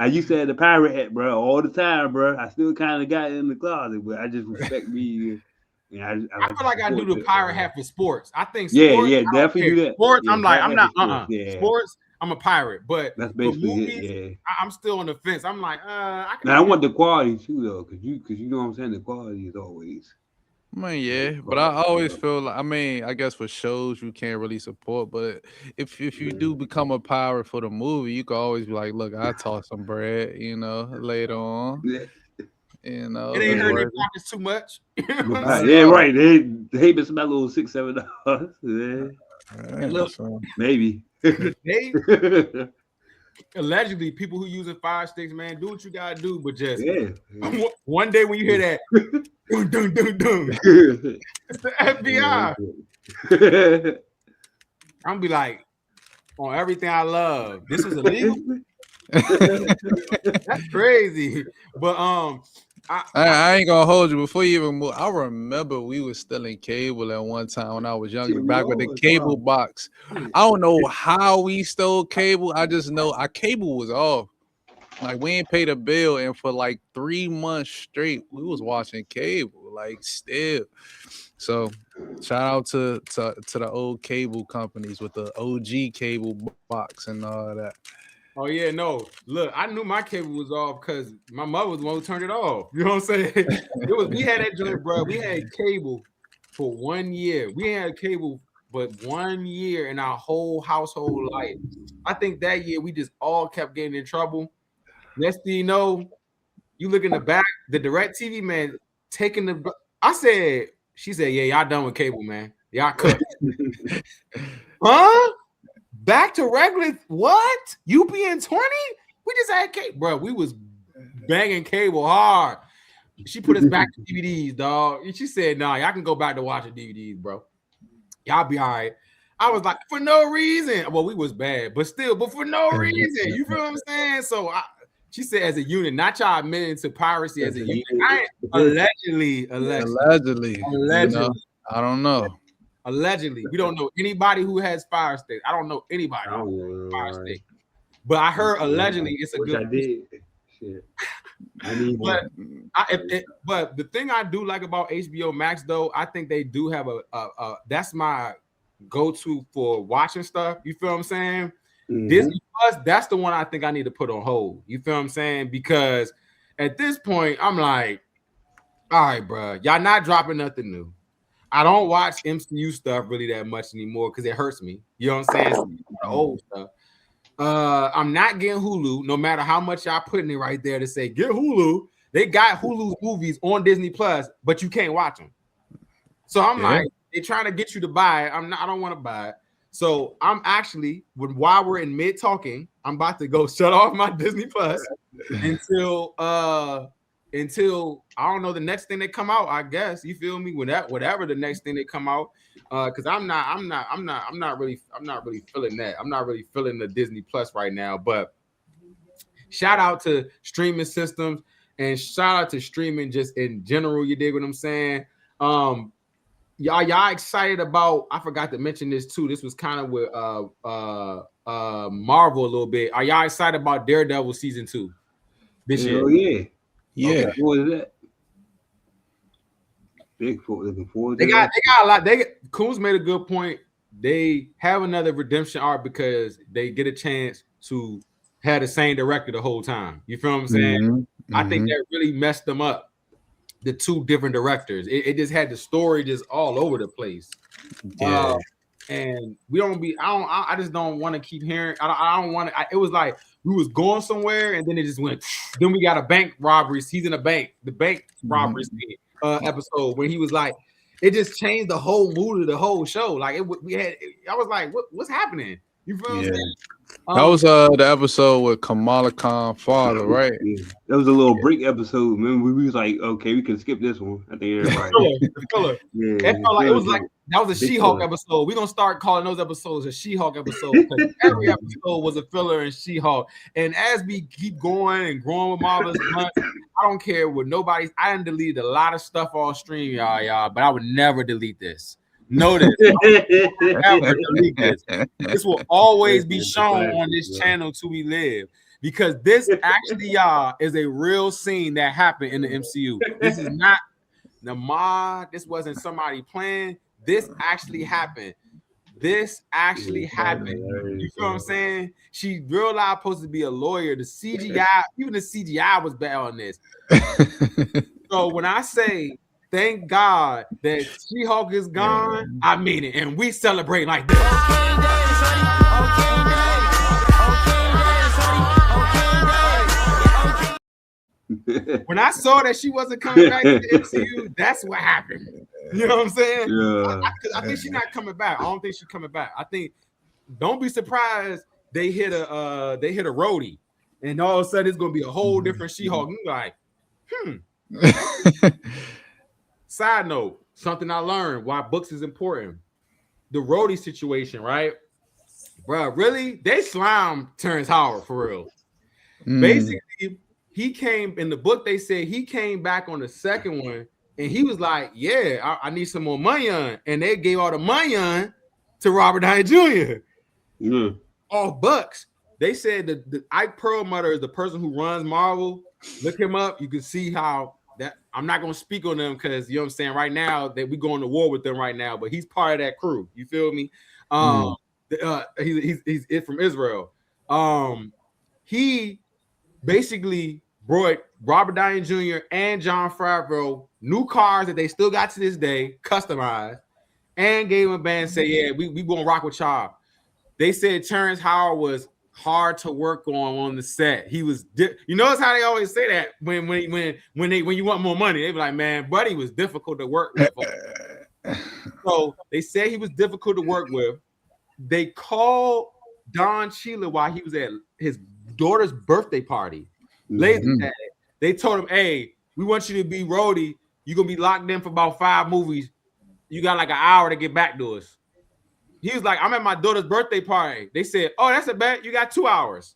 used to have the pirate hat, bro, all the time, bro. I still kind of got it in the closet, but I just respect me. I feel like I do the pirate hat for sports. I think sports, definitely do that. Sports, yeah, I'm not. Sports, I'm a pirate, but that's basically movies, it. I'm still on the fence. I'm like, I want the quality too, though, because you know what I'm saying. The quality is always. I mean, yeah, but I always feel like, I guess for shows you can't really support, but if you do become a pirate for the movie, you can always be like, look, I toss some bread, later on. Yeah. It ain't hurt their pockets too much. Yeah, right. They been spent a little $6-7. Yeah. Maybe. Allegedly, people who using Fire Sticks, man, do what you gotta do, but just one day when you hear that, dun, it's the FBI. I'm gonna be like, on everything I love, this is illegal. That's crazy. But I ain't gonna hold you before you even move. I remember we was stealing cable at one time when I was younger, back with the cable box. I don't know how we stole cable. I just know our cable was off. Like, we ain't paid a bill, and for like 3 months straight, we was watching cable, like, still. So shout out to the old cable companies with the OG cable box and all that. Oh yeah, no. Look, I knew my cable was off because my mother was the one who turned it off. You know what I'm saying? We had that joint, bro. We had cable for 1 year. We had cable but 1 year in our whole household life. I think that year we just all kept getting in trouble. Next thing you know, you look in the back, the direct TV man taking the. She said, yeah, y'all done with cable, man. Y'all cooked. Huh? Back to regular what? UPN 20? We just had cable, bro. We was banging cable hard. She put us back to DVDs, dog. And she said, nah, y'all can go back to watching DVDs, bro. Y'all be all right. I was like, for no reason. Well, we was bad, but for no reason. You feel what I'm saying? So she said, as a unit, not y'all admitting to piracy as a unit. Allegedly. You know, I don't know. Allegedly, we don't know anybody who has Fire Stick. I don't know anybody who has Fire Stick. But I heard allegedly it's a good. I did. Shit. I need but the thing I do like about HBO Max, though, I think they do have a that's my go-to for watching stuff. You feel what I'm saying? Mm-hmm. Disney Plus, that's the one I think I need to put on hold. You feel what I'm saying? Because at this point, I'm like, all right, bro, y'all not dropping nothing new. I don't watch MCU stuff really that much anymore because it hurts me. You know what I'm saying? The old stuff. I'm not getting Hulu, no matter how much y'all putting it right there to say get Hulu. They got Hulu's movies on Disney Plus, but you can't watch them. So I'm like, they're trying to get you to buy it. I don't want to buy it. So I'm actually, while we're in mid talking, I'm about to go shut off my Disney Plus until I don't know the next thing that come out. I guess you feel me with that, whatever the next thing that come out. Because I'm not really feeling that. I'm not really feeling the Disney Plus right now. But shout out to streaming systems and shout out to streaming just in general. You dig what I'm saying? Y'all excited about? I forgot to mention this too. This was kind of with Marvel a little bit. Are y'all excited about Daredevil season 2 this year? Oh yeah. Yeah. What is that? Looking forward. They got a lot. Coons made a good point. They have another redemption arc because they get a chance to have the same director the whole time. You feel what I'm saying? Mm-hmm. I think that really messed them up. The two different directors. It just had the story just all over the place. Yeah. And we don't be. I just don't want to keep hearing. I don't want to. It was like we was going somewhere, and then it just went. Then we got a bank robbery. He's in a bank. The bank robbery episode when he was like, it just changed the whole mood of the whole show. Like I was like, what's happening? You feel what I'm saying? That was the episode with Kamala Khan's father, right? Yeah. That was a little break episode. Remember, we was like, okay, we can skip this one. I think everybody. It felt like it was like that was a She-Hulk episode. We're gonna start calling those episodes a She-Hulk episode because every episode was a filler in She-Hulk. And as we keep going and growing with Marvel's Bluntz, I don't care what nobody's. I done deleted a lot of stuff off stream, y'all, but I would never delete this. Notice, never delete this. This will always be shown on this channel till we live. Because this actually, y'all, is a real scene that happened in the MCU. This is not this wasn't somebody playing. This actually happened. This actually happened. You feel what I'm saying? She real life supposed to be a lawyer. The CGI, even the CGI was bad on this. So when I say thank God that She-Hulk is gone, I mean it. And we celebrate like this. When I saw that she wasn't coming back to the MCU, that's what happened. You know what I'm saying? Yeah. I think she's not coming back. I don't think she's coming back. I think don't be surprised they hit a roadie, and all of a sudden it's gonna be a whole different She-Hulk. You're like, Side note, something I learned why books is important. The roadie situation, right? Bro, really? They slimed Terrence Howard for real. Basically, he came in the book. They said he came back on the second one, and he was like, "Yeah, I need some more money on," and they gave all the money on to Robert Downey Jr. All bucks. They said that the Ike Perlmutter is the person who runs Marvel. Look him up. You can see how that. I'm not gonna speak on them because you know what I'm saying. Right now that we going to war with them right now, but he's part of that crew. You feel me? He's from Israel. he basically brought Robert Downey Jr. and Jon Favreau new cars that they still got to this day, customized, and gave him a band and said, yeah, we gonna rock with y'all. They said Terrence Howard was hard to work on the set. He was, you notice how they always say that when you want more money, they be like, man, buddy was difficult to work with. So they said he was difficult to work with. They called Don Cheadle while he was at his daughter's birthday party. Mm-hmm. They told him, hey, we want you to be roadie. You're gonna be locked in for about 5 movies. You got like an hour to get back to us. He was like, I'm at my daughter's birthday party. They said, oh, that's a bet. You got 2 hours.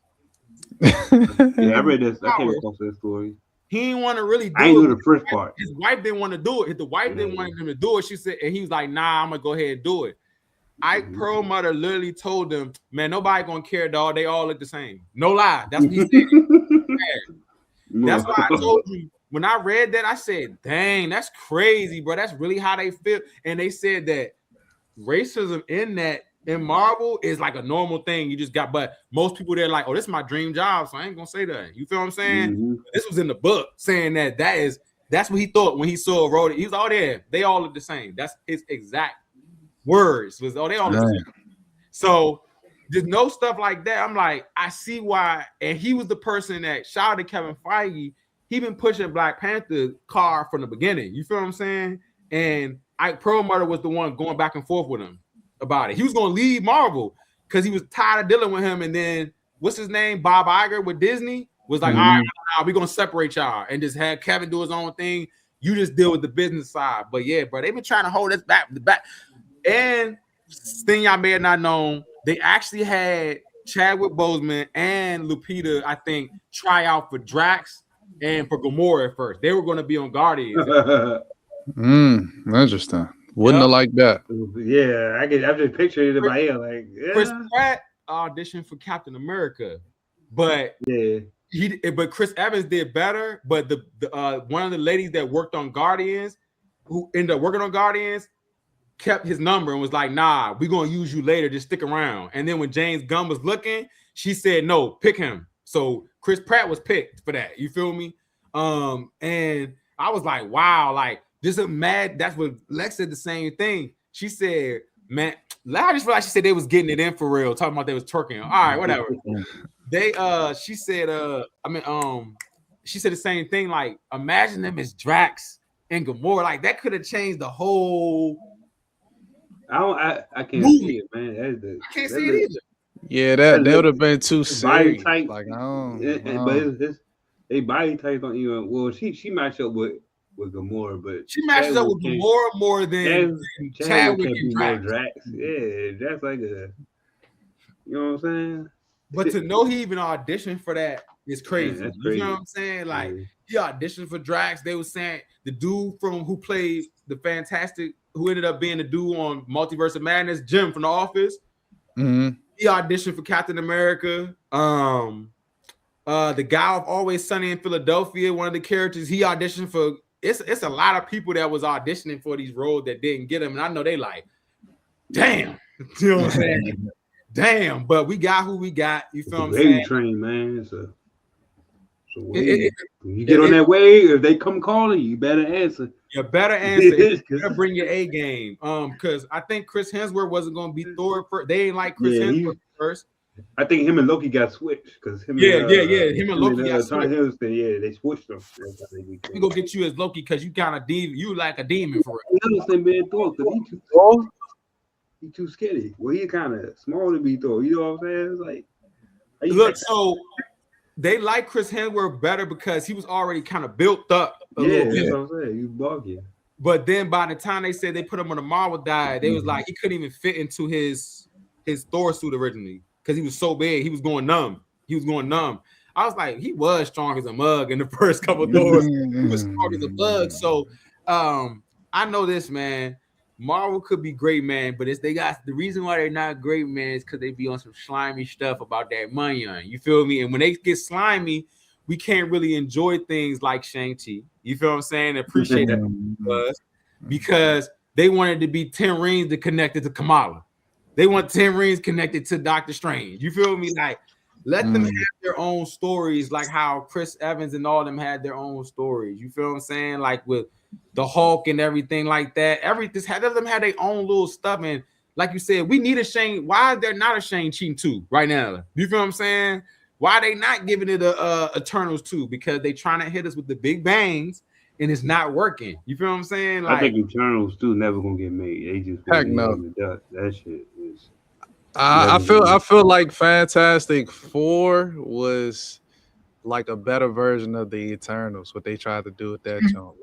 Yeah, I read this. I came across that story. He didn't want to really do it. I ain't know the first part. His wife didn't want to do it. The wife didn't want him to do it. She said, and he was like, nah, I'm gonna go ahead and do it. Ike Perlmutter literally told them, man, nobody gonna care, dog. They all look the same. No lie. That's what he said. That's why I told you when I read that, I said, dang, that's crazy, bro. That's really how they feel. And they said that racism in Marvel is like a normal thing. You just got, but most people they're like, oh, this is my dream job, so I ain't gonna say that. You feel what I'm saying? Mm-hmm. This was in the book saying that's what he thought when he saw Rhodey. He was all there. They all look the same. That's his exact words. Was they all look the same. So there's no stuff like that. I'm like, I see why. And he was the person that shouted Kevin Feige. He been pushing Black Panther car from the beginning. You feel what I'm saying? And Ike Perlmutter was the one going back and forth with him about it. He was going to leave Marvel because he was tired of dealing with him. And then what's his name? Bob Iger with Disney was like, all right, we're going to separate y'all and just have Kevin do his own thing. You just deal with the business side. But yeah, bro, they've been trying to hold us back. And thing y'all may have not known, they actually had Chadwick Boseman and Lupita, I think, try out for Drax and for Gamora at first. They were going to be on Guardians. Interesting. Wouldn't have liked that. Yeah, I'm just picturing it in my head. Like, yeah. Chris Pratt auditioned for Captain America, but but Chris Evans did better. But the one of the ladies that worked on Guardians, who ended up working on Guardians, kept his number and was like, nah, we're gonna use you later, just stick around. And then when James Gunn was looking, she said, no, pick him. So Chris Pratt was picked for that. You feel me? And I was like, wow, like this is mad. That's what Lex said, the same thing. She said, man, I just feel like she said they was getting it in for real, talking about they was twerking. All right, whatever. She said she said the same thing, like imagine them as Drax and Gamora. Like that could have changed the whole I can't see it, man. I can't see it either. Yeah, that would have been too serious. Body type, like but they body type don't even. Well, she matched up with Gamora, but she matches up with Gamora more than Chadwick and Drax. Yeah, that's like a. You know what I'm saying? But to know he even auditioned for that is crazy. That's crazy. You know what I'm saying? Like he auditioned for Drax. They were saying the dude who played the Fantastic, who ended up being the dude on Multiverse of Madness, Jim from The Office. Mm-hmm. He auditioned for Captain America. The guy of Always Sunny in Philadelphia, one of the characters, he auditioned for. It's a lot of people that was auditioning for these roles that didn't get them, and I know they like, damn, you know what I'm saying? Damn, but we got who we got. You feel what I'm saying? Train, man. So when you get on that wave, if they come calling, you better answer. You better answer. You better bring your A game. Because I think Chris Hemsworth wasn't going to be Thor first. They ain't like Chris Hemsworth first. I think him and Loki got switched because him. Him and Loki got switched. They switched them. We gonna get you as Loki because you kind of you like a demon for it. I understand being Thor because he too skinny. Well, he kind of small to be Thor. You know what I'm saying? It's like look. So they like Chris Hemsworth better because he was already kind of built up. A little bit. That's what I'm saying. You bugging. But then by the time they said they put him on the Marvel diet, they was like he couldn't even fit into his Thor suit originally. Because he was so big, he was going numb. I was like, he was strong as a mug in the first couple of doors. He was strong as a bug. So I know this, man. Marvel could be great, man, but they got the reason why they're not great, man, is because they be on some slimy stuff about that money on. You feel me? And when they get slimy, we can't really enjoy things like Shang-Chi. You feel what I'm saying? Appreciate that because they wanted to be 10 rings to connect it to Kamala. They want 10 rings connected to Doctor Strange. You feel me? Like Let them have their own stories, like how Chris Evans and all them had their own stories. You feel what I'm saying? Like with the Hulk and everything like that. Let them have their own little stuff. And like you said, we need a Shane. Why is there not a Shang-Chi 2 right now? You feel what I'm saying? Why are they not giving it a Eternals 2? Because they trying to hit us with the big bangs and it's not working. You feel what I'm saying? Like, I think Eternals 2 never gonna get made. They just heck no. That shit is. I feel like Fantastic Four was like a better version of the Eternals. What they tried to do with that joint,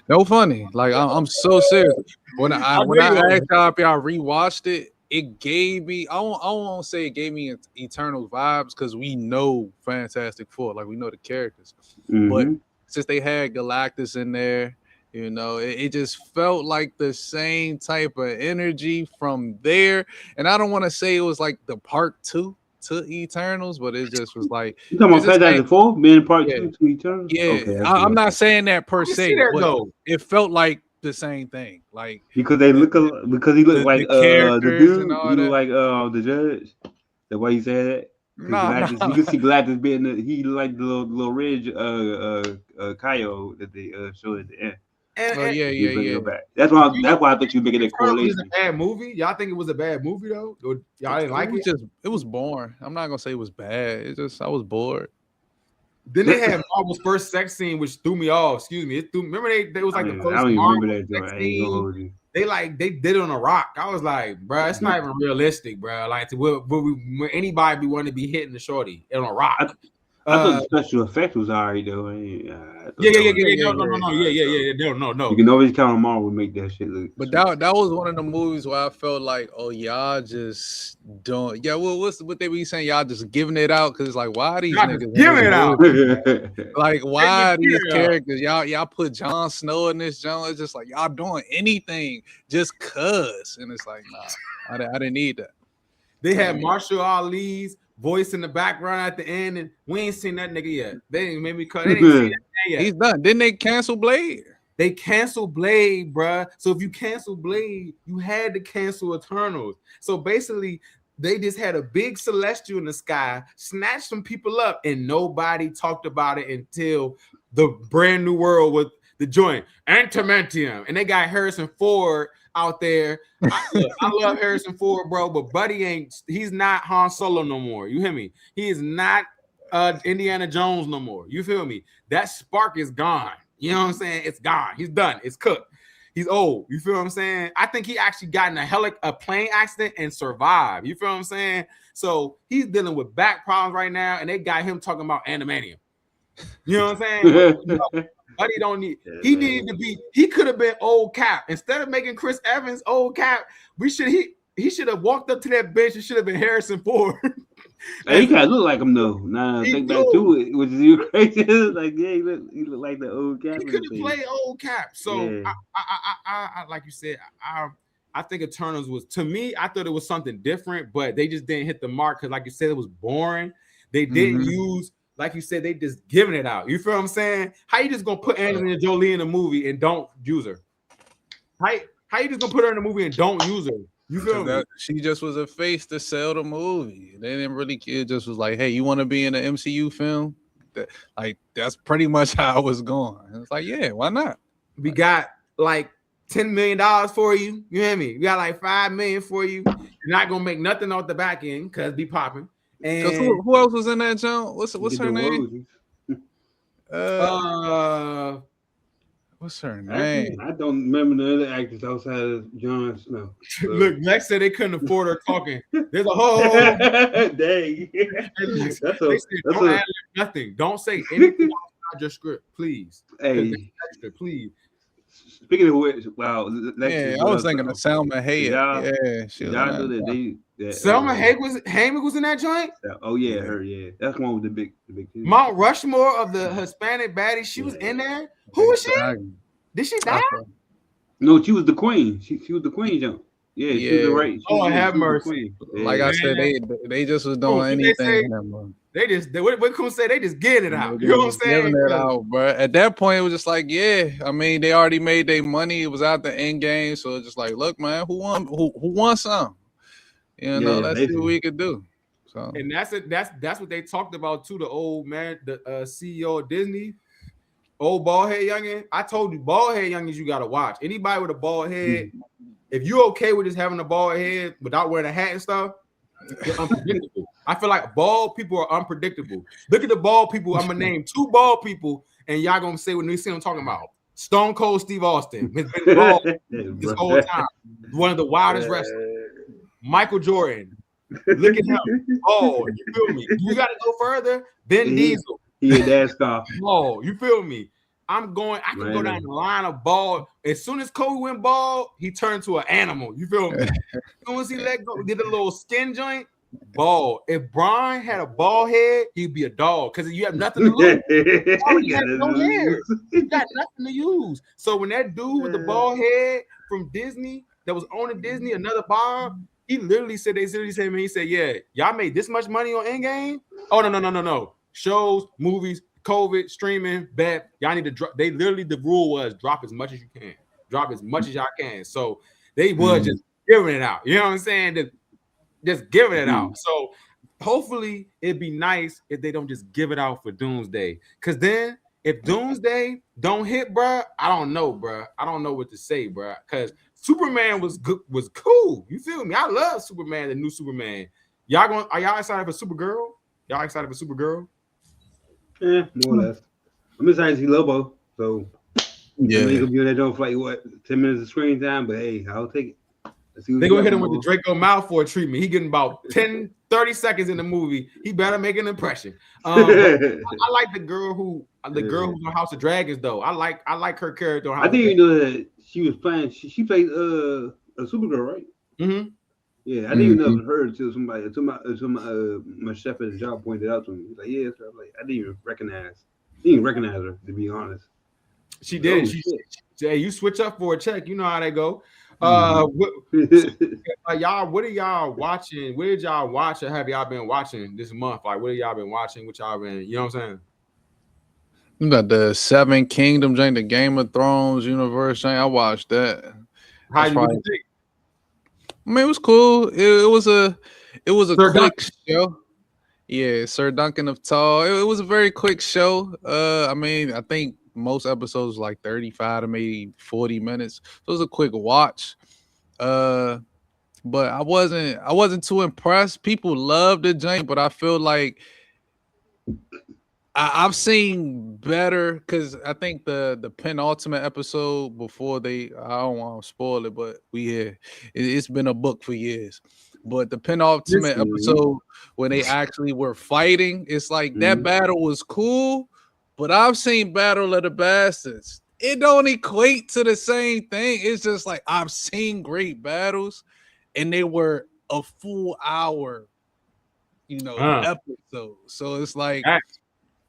no funny. Like I'm so serious. When I asked y'all if y'all rewatched it, it gave me. I won't say it gave me Eternals vibes because we know Fantastic Four, like we know the characters, but since they had Galactus in there. You know, it just felt like the same type of energy from there. And I don't want to say it was like the part 2 to Eternals, but it just was like. You talking about Fantastic Four being part 2 to Eternals? Yeah, okay, I'm not saying that per se, but it felt like the same thing. Like because he looked like the dude, he looked like the judge. That's why you said that. You can see Galactus being he like the little ridge Kaio that they showed at the end. Yeah. That's why I thought you were making that correlation. It was a bad movie. Y'all think it was a bad movie though? Or y'all didn't like it? It was boring. I'm not gonna say it was bad. It's just I was bored. Then they had Marvel's first sex scene, which threw me off. Excuse me. Remember they was like the first. I don't remember that sex scene. They did it on a rock. I was like, bro, it's not even realistic, bro. Like, will anybody want to be hitting the shorty on a rock? I thought the special effect was alright though. No. You can always count on Marvel to make that shit look. But that was one of the movies where I felt like, oh, y'all just don't. Yeah, well, what they be saying? Y'all just giving it out because it's like, why are these niggas giving it out? Like, why are these characters? Y'all put Jon Snow in this joint. It's just like y'all doing anything just cause, and it's like, nah, I didn't need that. They had Marshall Ali's voice in the background at the end, and we ain't seen that nigga yet. They didn't make me cut. They didn't see that yet. He's done. Didn't they cancel Blade? They canceled Blade, bruh. So if you cancel Blade, you had to cancel Eternals. So basically, they just had a big celestial in the sky, snatched some people up, and nobody talked about it until the brand new world with the joint Antimentium, and they got Harrison Ford out there. I love Harrison Ford, bro, but Buddy he's not Han Solo no more. You hear me? He is not Indiana Jones no more. You feel me? That spark is gone. You know what I'm saying? It's gone. He's done. It's cooked. He's old. You feel what I'm saying? I think he actually got in a plane accident and survived. You feel what I'm saying? So he's dealing with back problems right now, and they got him talking about Animanium. You know what I'm saying? Buddy don't need. He needed to be. He could have been old Cap instead of making Chris Evans old Cap. He should have walked up to that bench. It should have been Harrison Ford. Hey, he kind of look like him though. Nah, think back to it, which is crazy. Like he look like the old Cap. He could have played old Cap. So yeah. I like you said, I think Eternals was, to me, I thought it was something different, but they just didn't hit the mark because, like you said, it was boring. They didn't use. Like you said, they just giving it out. You feel what I'm saying? How you just gonna put Angelina Jolie in a movie and don't use her? How you just gonna put her in a movie and don't use her? You feel me? She just was a face to sell the movie. They didn't really care. It just was like, hey, you want to be in an MCU film? That's pretty much how it was going. And it's like, yeah, why not? We got like $10 million for you. You hear me? We got like $5 million for you. You're not gonna make nothing off the back end because be popping. And who else was in that junk? What's her name? What's her name? I don't remember the other actors outside of Jon Snow. Look, Lex said they couldn't afford her talking. There's a whole dang. Don't add nothing. Don't say anything outside your script, please. Hey, extra, please. Speaking of which, wow, I was thinking of Selma Hayek. Y'all know that Selma Hayek was in that joint. Oh yeah, her. Yeah, that's one with the big. Mount Rushmore of the Hispanic baddies. She was in there. Who was she? Did she die? No, she was the queen. She was the queen, jump. Yeah, she was the right. Oh, have mercy. Like I said, they just was doing anything. What can we say? They just getting it out. You know what I'm saying? Giving it out, bro. At that point, it was just like, yeah. I mean, they already made their money. It was out the end game, so it's just like, look, man, who won some? You know, let's see what we could do. So and that's it. That's what they talked about too. The old man, the CEO of Disney, old bald head youngin. I told you, bald head youngins, you gotta watch. Anybody with a bald head, if you're okay with just having a bald head without wearing a hat and stuff, they're unpredictable. I feel like bald people are unpredictable. Look at the bald people. I'm gonna name 2 bald people, and y'all gonna say what you see I'm talking about. Stone Cold Steve Austin has been bald this whole time. One of the wildest wrestlers. Michael Jordan. Look at him. Oh, you feel me? You gotta go further. Ben Diesel. He a NASCAR. Oh, you feel me? I can go down the line of bald. As soon as Kobe went bald, he turned to an animal. You feel me? As soon as he let go, did a little skin joint, bald. If Brian had a bald head, he'd be a dog because you have nothing to lose. You have no hair. You got nothing to use. So when that dude with the bald head from Disney that was owning Disney, another Bob, he literally said, man, he said, yeah, y'all made this much money on Endgame? Oh, no. Shows, movies, COVID, streaming, bet. Y'all need to drop. They literally, the rule was drop as much as you can. Drop as much as y'all can. So they was just giving it out. You know what I'm saying? Just giving it out. So hopefully it'd be nice if they don't just give it out for Doomsday. Because then if Doomsday don't hit, bruh, I don't know, bruh. I don't know what to say, bruh. Because Superman was cool. You feel me? I love Superman, the new Superman. Are y'all excited for Supergirl? Y'all excited for Supergirl? Yeah, more or less. I'm excited to see Lobo. So yeah, he's gonna be on that joint for like 10 minutes of screen time, but hey, I'll take it. They're gonna hit him with the Draco Malfoy treatment. He getting about 10, 30 seconds in the movie. He better make an impression. I like the girl who's on House of Dragons, though. I like her character. I didn't even know that she was playing. She played a Supergirl, right? Mm-hmm. Yeah, I didn't even know it was her until somebody, my chef at the job pointed out to me. He's like, yeah, so I'm like, I didn't even recognize her, to be honest. She did. She said, you switch up for a check. You know how they go. Y'all, what are y'all watching? Where did y'all watch or have y'all been watching this month? Like, what have y'all been watching? What y'all been, you know what I'm saying? You got the Seven Kingdoms, the Game of Thrones universe. I watched that. How you think? I mean, it was cool. It was a Sir quick show. Yeah, Sir Duncan of Tall. It was a very quick show. I mean, I think most episodes like 35 to maybe 40 minutes. So it was a quick watch. But I wasn't too impressed. People loved the joint, but I feel like I've seen better because I think the penultimate episode before I don't want to spoil it, but it's been a book for years. But the penultimate episode when they actually were fighting, it's like that battle was cool, but I've seen Battle of the Bastards. It don't equate to the same thing. It's just like I've seen great battles, and they were a full hour, episode. So it's like.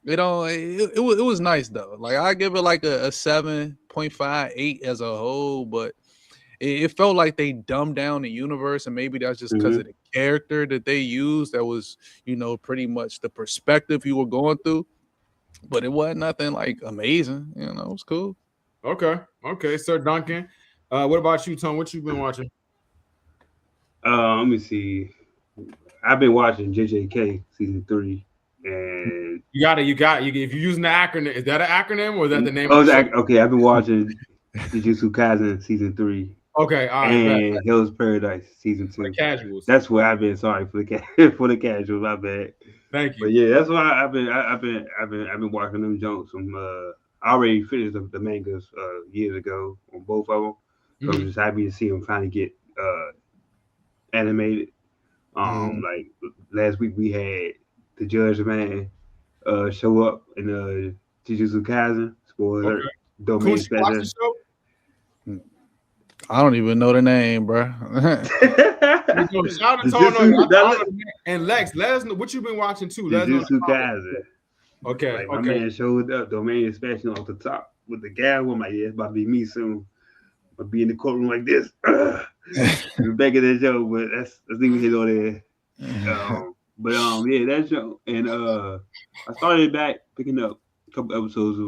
It was nice though. Like I give it like a 7.5, 8 as a whole, but it felt like they dumbed down the universe, and maybe that's just because of the character that they used. That was, pretty much the perspective you were going through. But it wasn't nothing like amazing. It was cool. Okay, Sir Duncan. What about you, Tom? What you been watching? Let me see. I've been watching JJK season 3. And you got if you're using the acronym, is that an acronym or is that the name? Okay. I've been watching Jujutsu Kaisen season 3. Okay, all right. And Hell's Paradise season 2. For the casuals. That's where I've been. Sorry for the casuals. My bad. Thank you. But yeah, that's why I've been watching them jokes. I already finished the mangas years ago on both of them. So I'm just happy to see them finally get animated. Like last week we had the Judge Man show up in Jujutsu Kaisen. Spoiler. Domain special. I don't even know the name, bro. Shout out to and Lex, let us know what you've been watching too. Jujutsu Kaisen. Okay. My man showed up, Domain special off the top with the gavel. I'm like, yeah, it's about to be me soon. I'll be in the courtroom like this. Back of that show, but let's leave it on there. Yeah, that show. And I started back picking up a couple episodes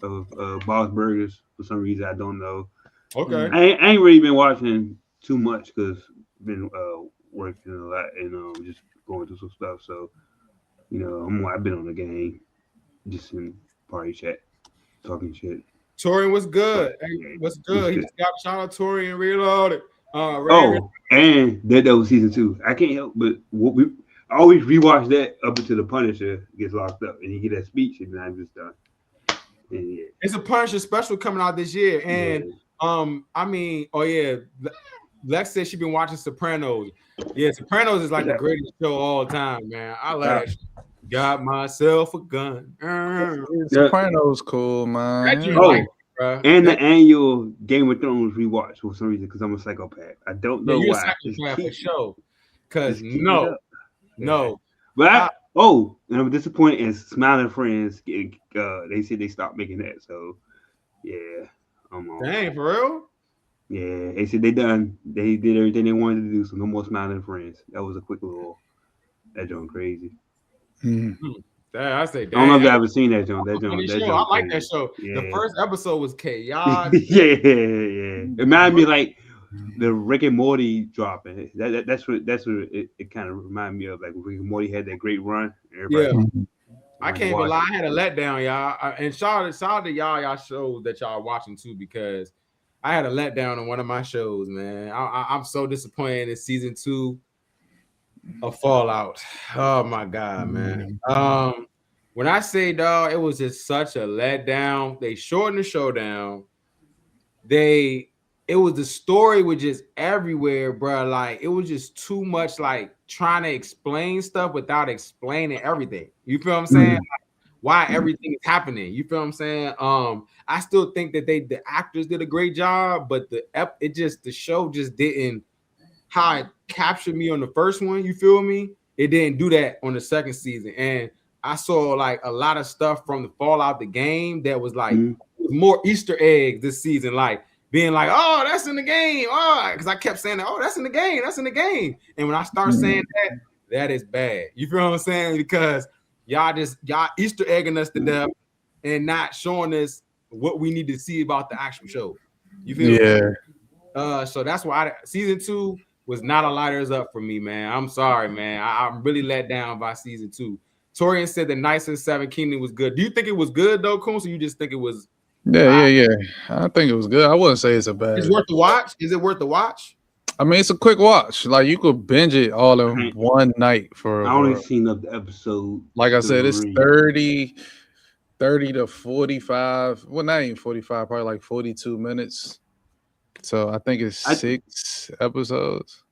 of Boss Burgers for some reason I don't know. Okay. I ain't really been watching too much because I've been working a lot and just going through some stuff. So I've been on the game, just in party chat, talking shit. Torian, what's good? So, Hey, yeah, what's it was good? He good. just got shout out Torian Reloaded. Ray, Oh, and that was season 2. I can't help but I always rewatch that up until the Punisher gets locked up and he get that speech, and then I'm just done. And yeah, it's a Punisher special coming out this year, and I mean, oh yeah, Lex said she been watching Sopranos. Yeah, Sopranos is like the greatest show of all time, man. I love that shit. Got myself a gun. Sopranos cool, man. And the annual Game of Thrones rewatch for some reason, because I'm a psychopath. I don't know you're why. a psychopath for sure. Because no. But and I'm disappointed in Smiling Friends. They said they stopped making that. So yeah, dang, for real. Yeah, they said they done. They did everything they wanted to do. So no more Smiling Friends. That was a quick little. That joint crazy. I say, I don't know if you ever seen that joint. I like that show. Yeah. The first episode was chaotic. yeah. It reminded me like the Rick and Morty dropping. That's what it kind of reminded me of. Like Rick and Morty had that great run. I can't even lie. I had a letdown, y'all. And shout out to y'all shows that y'all are watching too, because I had a letdown on one of my shows, man. I'm so disappointed in season 2 of Fallout. Oh my god, man. When I say, dog, it was just such a letdown. They shortened the showdown. It was the story was just everywhere, bro. Like it was just too much, like trying to explain stuff without explaining everything. You feel what I'm saying? Like, why everything is happening? You feel what I'm saying? I still think that the actors did a great job, but the show just didn't how it captured me on the first one. You feel me? It didn't do that on the second season, and I saw like a lot of stuff from the Fallout the game that was like more Easter eggs this season, like being like, oh, that's in the game. Oh, because I kept saying that, oh, that's in the game, that's in the game. And when I start saying that is bad. You feel what I'm saying? Because y'all Easter egging us to death and not showing us what we need to see about the actual show. You feel me? So that's why season 2 was not a lighters up for me, man. I'm sorry, man. I'm really let down by season 2. Torian said the Knights of Seven Kingdom was good. Do you think it was good though, Coons, or you just think it was? Yeah. I think it was good. I wouldn't say it's a bad. It's worth the watch. Is it worth the watch? I mean, it's a quick watch. Like you could binge it all in one night for. I only seen up the episode. Like I said, it's 30 to 45. Well, not even 45. Probably like 42 minutes. So I think it's 6 episodes.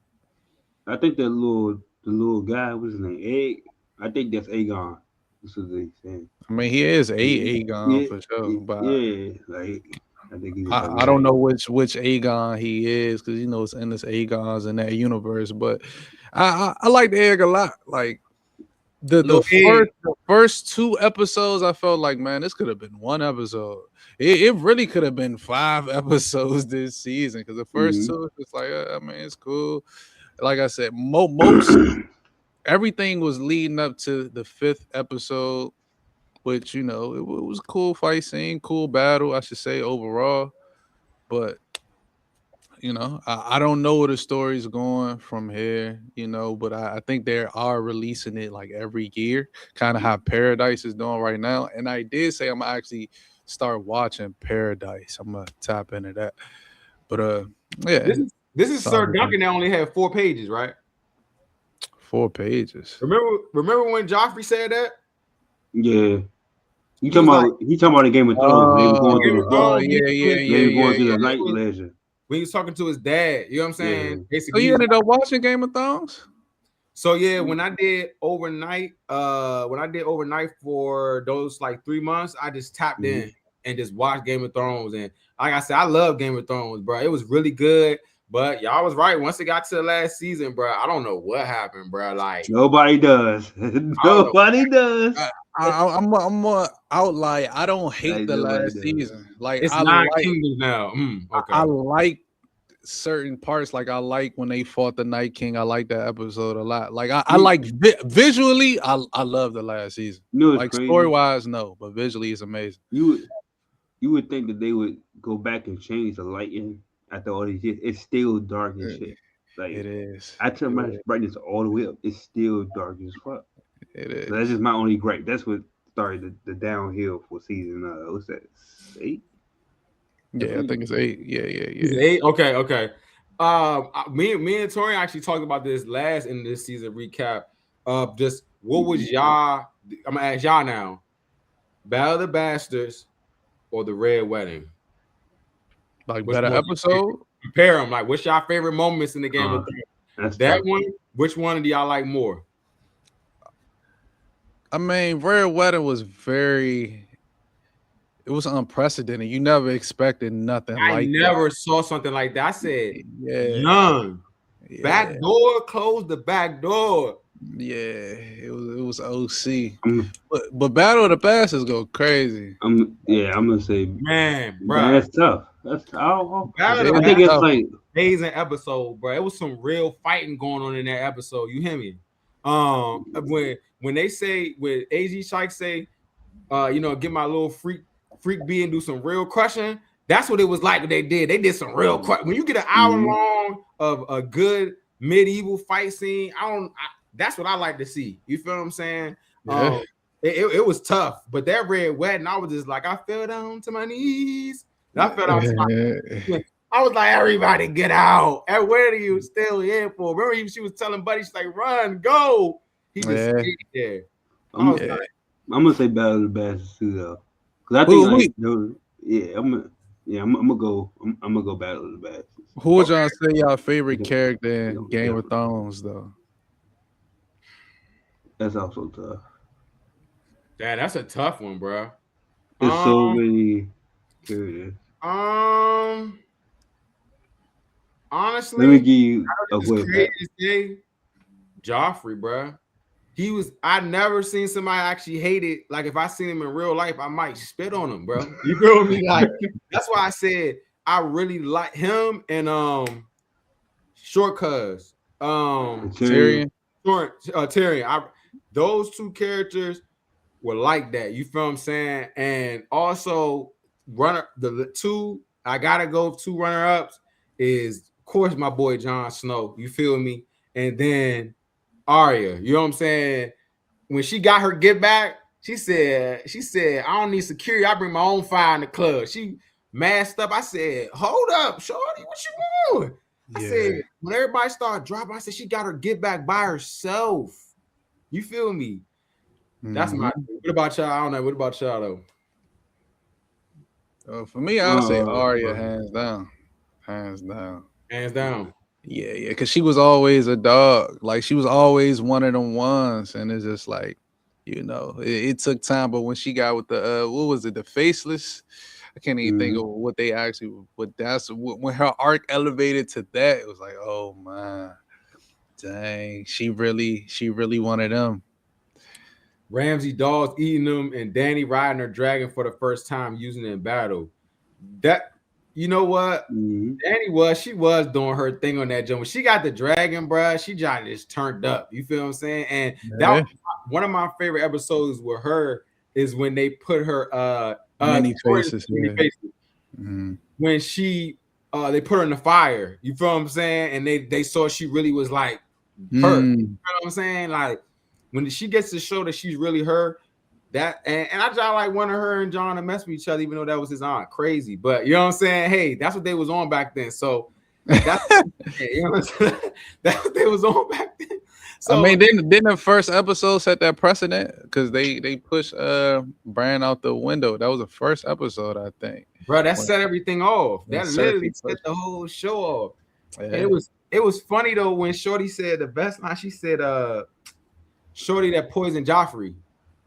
I think the little guy, what's his name? Egg. I think that's Aegon. That's what they saying. I mean, he is Aegon for sure. But I think he's. I don't know which Aegon he is, because it's endless Aegons in that universe. But I like the egg a lot. Like the first 2 episodes, I felt like, man, this could have been 1 episode. It really could have been 5 episodes this season, because the first 2, it's like, I mean, it's cool. Like I said, most everything was leading up to the 5th episode, which it was a cool fight scene, cool battle, I should say, overall. But I don't know where the story's going from here, but I think they are releasing it like every year, kind of how Paradise is doing right now. And I did say I'm gonna actually start watching Paradise. I'm gonna tap into that. But yeah. This is Sir Duncan that only had 4 pages, right? 4 pages. Remember when Joffrey said that? Yeah. He talking about the Game of Thrones. They were going through the night legend. When he was talking to his dad, you know what I'm saying? Yeah. Basically, so you ended up watching Game of Thrones? So yeah, when I did overnight for those like 3 months, I just tapped in and just watched Game of Thrones. And like I said, I love Game of Thrones, bro. It was really good. But y'all was right. Once it got to the last season, bro, I don't know what happened, bro. Like nobody does. Nobody does. I'm a outlier. I don't hate the last season. Like it's 9 Kingdoms now. Okay. I like certain parts. Like I like when they fought the Night King. I like that episode a lot. Like I like visually. I love the last season. Like story wise, no, but visually it's amazing. You would think that they would go back and change the lighting after all these years. It's still dark and shit. Like It is. I turn my brightness all the way up. It's still dark as fuck. It is. So that's just my only gripe. That's what started the downhill for season. What's that? 8? Yeah, I think it's 8. Yeah. It's 8. Okay. Me and Tori actually talked about this last in this season recap of just what was y'all. I'm gonna ask y'all now: Battle of the Bastards or the Red Wedding? Like better episode? Compare them. Like, what's y'all favorite moments in the Game of Thrones? That one. Which one do y'all like more? I mean, Red Wedding was it was unprecedented. You never expected nothing like that. I never saw something like that. I said, young. Yeah. Back door, close the back door. Yeah, it was OC. But Battle of the Bastards go crazy. I'm gonna say, man, bro, that's tough. That's tough. I think it's like amazing episode, bro. It was some real fighting going on in that episode. You hear me? When they say, when AG Shike say, get my little freak B and do some real crushing. That's what it was like. They did some real crushing. When you get an hour long of a good medieval fight scene, that's what I like to see. You feel what I'm saying? Yeah. It was tough, but that Red Wedding, I was just like, I fell down to my knees. I fell down to my knees. I was like, everybody get out. And where are you still here for? Remember, she was telling Buddy, she's like, run, go. He just stayed there. I'm gonna say Battle of the Bastards too, though. Because I think, I'm gonna go Battle of the Bastards. Who would y'all say y'all favorite character in Game of Thrones, though? That's also tough. Yeah, that's a tough one, bro. There's so many characters. Honestly, let me give you Joffrey, bro. I never seen somebody actually hate it. Like, if I seen him in real life, I might spit on him, bro. You feel me? Like, that's why I said I really like him and Short Cuz. Tyrion. Tyrion. Those two characters were like that. You feel what I'm saying? And also the two I gotta go two runner-ups is, of course, my boy Jon Snow. You feel me? And then Arya, you know what I'm saying? When she got her get back, she said, I don't need security. I bring my own fire in the club. She masked up. I said, hold up, shorty, what you want? I said, when everybody started dropping, I said, she got her get back by herself. You feel me? That's my. What about y'all? I don't know. What about y'all though? For me, I'll say Arya, hands down. Hands down. Yeah, because she was always a dog. Like, she was always one of them ones, and it's just like, it took time. But when she got with the what was it, the Faceless? I can't even think of what they actually. But that's when her arc elevated to that. It was like, oh man, dang, she really wanted them. Ramsay Dawes eating them and Dany riding her dragon for the first time using it in battle. That. You know what? Dany she was doing her thing on that jump. When she got the dragon, bro, she just turned up. You feel what I'm saying? And that was one of my favorite episodes with her is when they put her many faces. When she they put her in the fire. You feel what I'm saying? And they saw she really was like her. You know what I'm saying? Like, when she gets to show that she's really her. That and I just like wanted her and John to mess with each other, even though that was his aunt. Crazy, but you know what I'm saying? Hey, that's what they was on back then. So that's you know what I'm saying? That's what they was on back then. So, I mean, didn't the first episode set that precedent? Because they pushed Bran out the window. That was the first episode, I think. Bro, that set everything off. That literally set the whole show off. Yeah. It was funny though when Shorty said the best line. She said, "Shorty that poisoned Joffrey."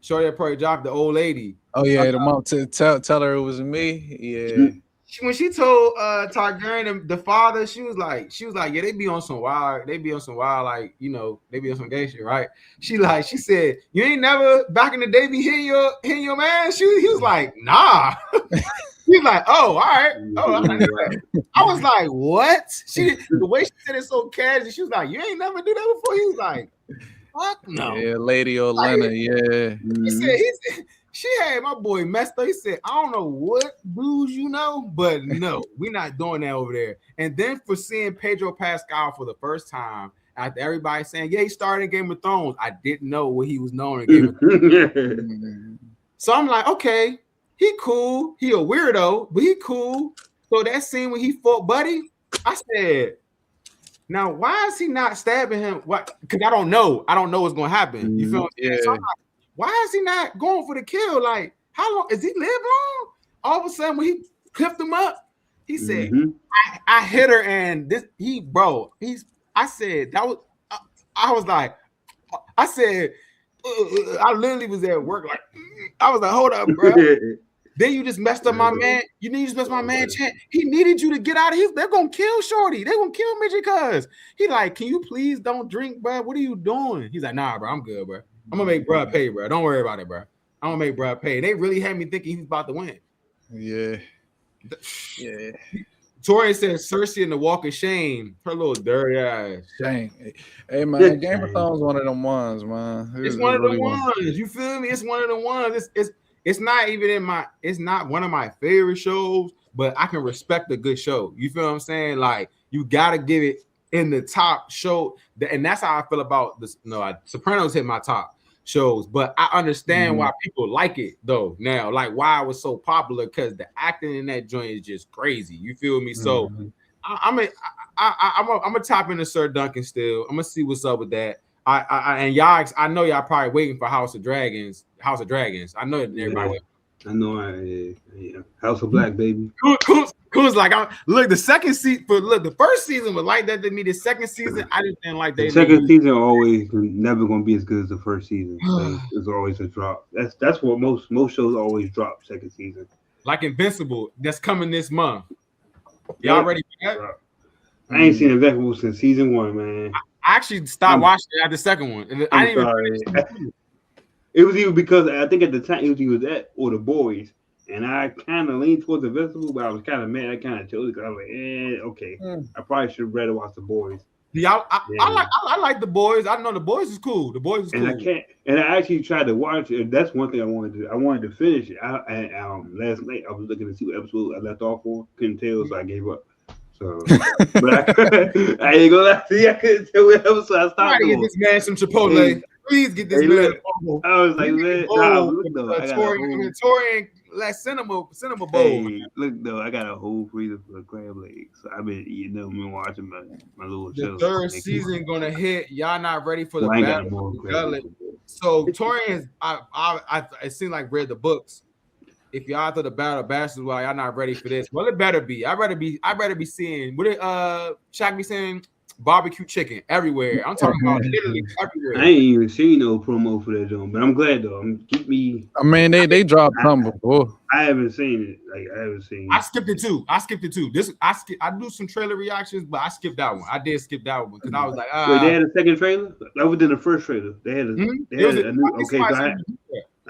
Shorty that poisoned Joffrey, the old lady. Oh yeah, the mom to tell her it was me. Yeah. When she told Targaryen the father, she was like, yeah, they be on some wild, like, they be on some gay shit, right? She said, you ain't never back in the day be hitting your man. He was like, nah. He's like, oh, all right. Oh, I was like, what? The way she said it so casually, she was like, you ain't never do that before. He was like, fuck no. Yeah, Lady Olenna, yeah. She had my boy messed up. He said, I don't know what dudes you know, but no, we're not doing that over there. And then for seeing Pedro Pascal for the first time, after everybody saying, yeah, he started in Game of Thrones, I didn't know what he was known in Game of Thrones. So I'm like, okay, he cool. He a weirdo, but he cool. So that scene when he fought Buddy, I said, now why is he not stabbing him? What? Because I don't know. I don't know what's going to happen. You feel what I'm saying? So I'm like, why is he not going for the kill? Like, how long? Is he live long? All of a sudden, when he clipped him up, he said, I hit her and this, I said, that was, I was like, I said, I literally was at work. Like, I was like, hold up, bro. Then you just messed up my man. You just messed my man chant. He needed you to get out of here. They're gonna kill Shorty. They're gonna kill Midget cuz. He like, can you please don't drink, bro? What are you doing? He's like, nah, bro, I'm good, bro. I'm gonna make bruh pay, bro. Don't worry about it, bro. I'm gonna make bruh pay. They really had me thinking he was about to win. Yeah. Torian says Cersei in the Walk of Shame. Her little dirty ass. Shame. Hey man, Game of Thrones one of them ones, man. It's one of the ones. You feel me? It's one of the ones. It's not even in my. It's not one of my favorite shows, but I can respect a good show. You feel what I'm saying? Like you gotta give it in the top show, and that's how I feel about this. No, Sopranos hit my top shows, but I understand why people like it though. Now, like why it was so popular because the acting in that joint is just crazy. You feel me? So I'm gonna tap into Sir Duncan still. I'm gonna see what's up with that. And y'all, I know y'all probably waiting for House of Dragons. I know everybody. I know. House of Black, baby. Cool's like, look, the second season, the first season was like that to me. The second season, I just didn't like that. The second season always never gonna be as good as the first season. So it's always a drop. That's what most shows always drop second season. Like Invincible, that's coming this month. Y'all ready for that? I ain't seen Invincible since season 1, man. I actually stopped watching it at the second one. I didn't even. It was either because I think at the time it was either that or The Boys, and I kind of leaned towards Invincible, but I was kind of mad. I kind of chose it because I was like, okay, I probably should have rather watched The Boys. Yeah, I like The Boys. I know The Boys is cool. The Boys is cool. And I actually tried to watch it. That's one thing I wanted to do. I wanted to finish it. Last night I was looking to see what episode I left off on. Couldn't tell, so I gave up. So, but I ain't gonna lie to you. I couldn't tell what episode I stopped. Get this man some Chipotle. Please get this man. I was like, man, Torian last cinema bowl. Hey, look though, I got a whole freezer full of crab legs. So I've been eating them and watching my little show. The third season gonna hit. Y'all not ready for the battle. So Torian, it seemed like read the books. If y'all thought the battle of bastards, well, y'all not ready for this. Well, it better be. I better be seeing. What did Shaq be saying? Barbecue chicken everywhere. I'm talking about literally everywhere. I ain't even seen no promo for that joint, but I'm glad though. I mean, they dropped some before. I haven't seen it. I skipped it too. I do some trailer reactions, but I skipped that one. I did skip that one because I was like, Wait, they had a second trailer? That was in the first trailer. They had a new. Okay,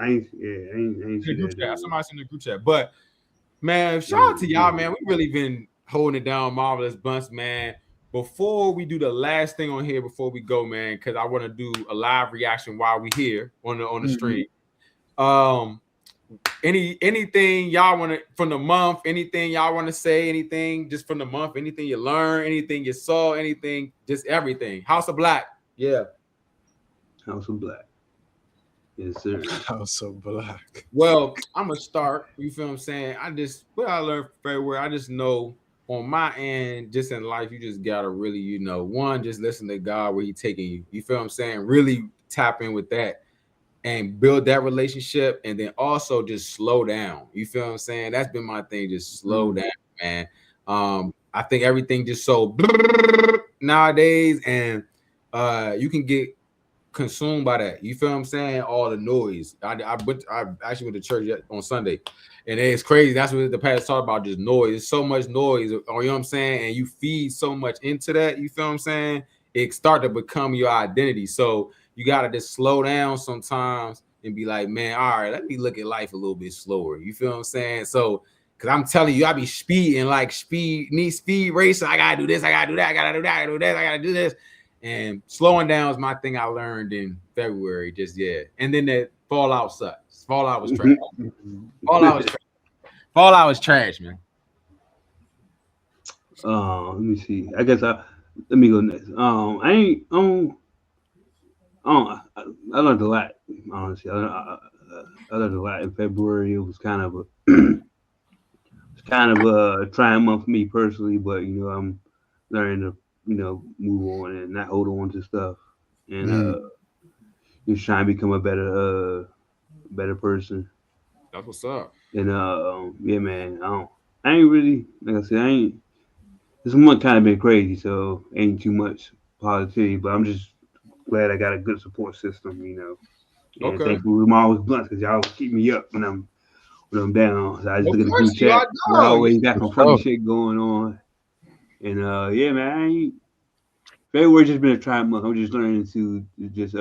I ain't seen that. Somebody's in the group chat, but man, shout out to y'all, man. We really been holding it down, Marvelous Bunch, man. Before we do the last thing on here, before we go, man, because I want to do a live reaction while we here on the stream. Anything y'all want to from the month? Anything y'all want to say? Anything just from the month? Anything you learned? Anything you saw? Anything? Just everything. House of Black. Yeah. House of Black. Yes, sir. House of Black. Well, I'm gonna start. You feel what I'm saying? What I learned from February, I just know on my end, just in life, you just gotta really, one, just listen to God where He taking you. You feel what I'm saying? Really tap in with that and build that relationship, and then also just slow down. You feel what I'm saying? That's been my thing. Just slow down, man. I think everything just so nowadays, and you can get consumed by that. You feel what I'm saying? All the noise. I actually went to church on Sunday, and it's crazy. That's what the pastor talked about, just noise. There's so much noise, you know what I'm saying? And you feed so much into that, you feel what I'm saying? It start to become your identity. So you got to just slow down sometimes and be like, man, all right, let me look at life a little bit slower. You feel what I'm saying? So, because I'm telling you, I be speeding, like speed racing. I got to do this, I got to do that, I got to do that, I got to do this, I got to do this. And slowing down is my thing I learned in February. And then Fallout sucks. Fallout was trash. Fallout was trash. Fallout was trash, man. Let me see. Let me go next. I ain't I learned a lot. Honestly, I learned a lot in February. It was kind of a trying month for me personally, but I'm learning to move on and not hold on to stuff, and just trying to become a better person. That's what's up. And yeah, man, I ain't really, like I said, I ain't. This month kind of been crazy, so ain't too much positivity, but I'm just glad I got a good support system. And Okay. thankfully, my always Bluntz because y'all keep me up when I'm down. So I just Of look at the course group you chat. are. We Dog. always got some funny Oh. shit going on. And yeah, man, February just been a trying month. I'm just learning to just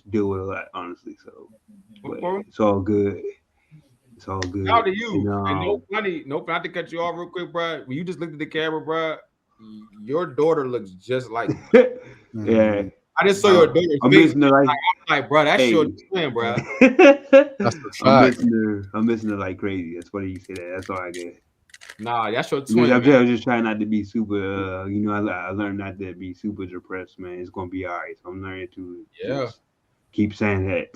deal with a lot, honestly. So, but Okay. it's all good. It's all good. Shout out to you. And, And not to cut you off real quick, bro. When you just looked at the camera, bro, your daughter looks just like you. yeah, I just saw your daughter's I'm face. missing her like, I'm like, bro, that's hey. your twin, bro. That's the fact. I'm missing her like crazy. That's funny you say that. That's all I get. Nah, that's your twin, I'm man. just trying not to be super. I learned not to be super depressed, man. It's gonna be all right. So I'm learning to just keep saying that,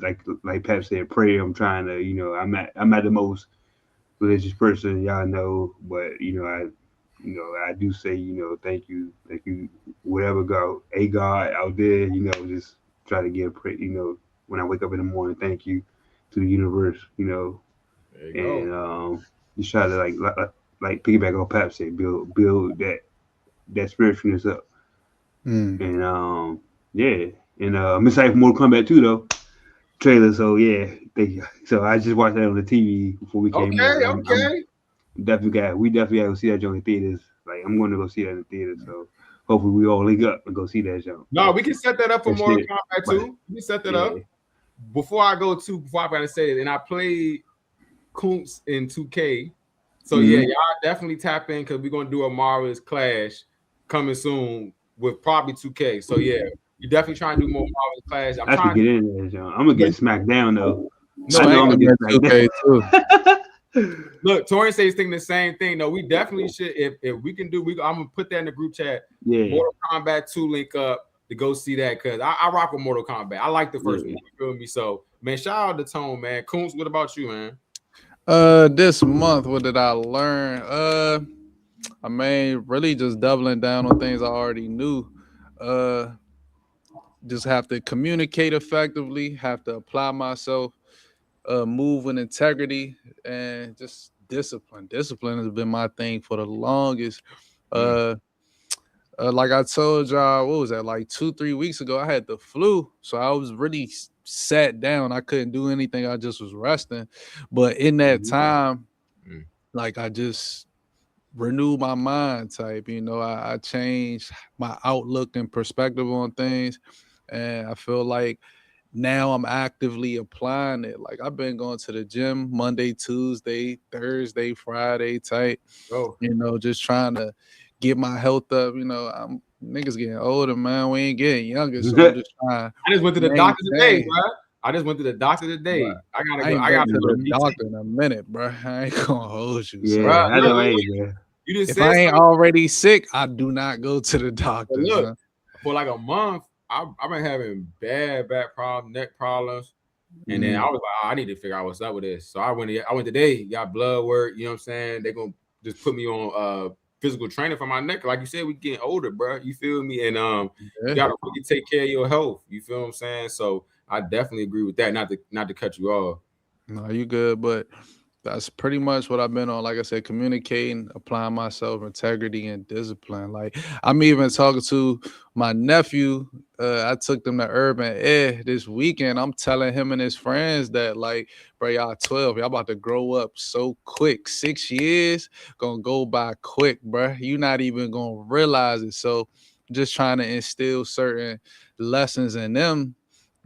like Pep said, pray. I'm trying to, I'm not the most religious person y'all know, but I do say, thank you, whatever God out there, just try to give pray, when I wake up in the morning, thank you to the universe, There you and go. just try to like piggyback on Pap said, build that spiritualness up, and yeah, and I'm excited for Mortal Kombat 2 though trailer. So yeah, thank you. So I just watched that on the TV before we came Okay, on. okay. We definitely got to go see that joint in theaters. Like I'm going to go see that in the theaters. So hopefully we all link up and go see that joint. No, we can set that up for That Mortal shit. Kombat But 2. We can set that yeah, up. Before I gotta say it, and I played Kuntz in 2K. So yeah, y'all definitely tap in because we're gonna do a Marvelous Clash coming soon with probably 2K. So yeah, you definitely trying to do more Marvelous Clash. I should get in there, John. I'm gonna get smacked down though. No, I know I'm gonna get Smacked smacked down. down. Look, Torian says thinking the same thing. No, we definitely should. If we can do, I'm gonna put that in the group chat. Yeah. Mortal Kombat 2 link up to go see that because I rock with Mortal Kombat. I like the first one. You feel me? So man, shout out to Tone, man. Kuntz, what about you, man? This month, what did I learn? I mean, really just doubling down on things I already knew. Just have to communicate effectively, have to apply myself, move with integrity, and just discipline. Discipline has been my thing for the longest. Like I told y'all, what was that? Like 2-3 weeks ago, I had the flu, so I was really sat down. I couldn't do anything. I just was resting. But in that time, like I just renewed my mind type. I changed my outlook and perspective on things, and I feel like now I'm actively applying it. Like I've been going to the gym Monday, Tuesday, Thursday, Friday type. Just trying to get my health up. I'm niggas getting older, man. We ain't getting younger, so I'm just trying. I just went to the doctor today, bro. I just went to the doctor today. Bro, I gotta I go. ain't I gotta been go to the doctor in a minute, bro. I ain't gonna hold you. Yeah, bro, I know, bro. You just if said I ain't something. already sick, I do not go to the doctor. Look, for like a month, I've been having bad back problems, neck problems, and then I was like, I need to figure out what's up with this. So I went today, got blood work. You know what I'm saying? They're gonna just put me on physical training for my neck. Like you said, we getting older, bro. You feel me? And you gotta really take care of your health. You feel what I'm saying? So I definitely agree with that. Not to cut you off. No, you good, but that's pretty much what I've been on. Like I said, communicating, applying myself, integrity, and discipline. Like I'm even talking to my nephew. I took them to Urban Air this weekend. I'm telling him and his friends that, like, bro, y'all 12, y'all about to grow up so quick. 6 years gonna go by quick, bro. You're not even gonna realize it. So just trying to instill certain lessons in them,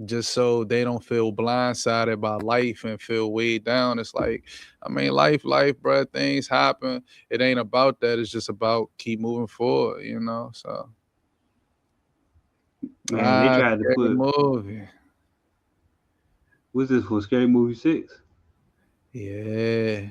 just so they don't feel blindsided by life and feel weighed down. It's like, I mean, life, bro, things happen. It ain't about that. It's just about keep moving forward, So, Man, they tried to scary put movie. What's this for? Scary Movie 6? Yeah.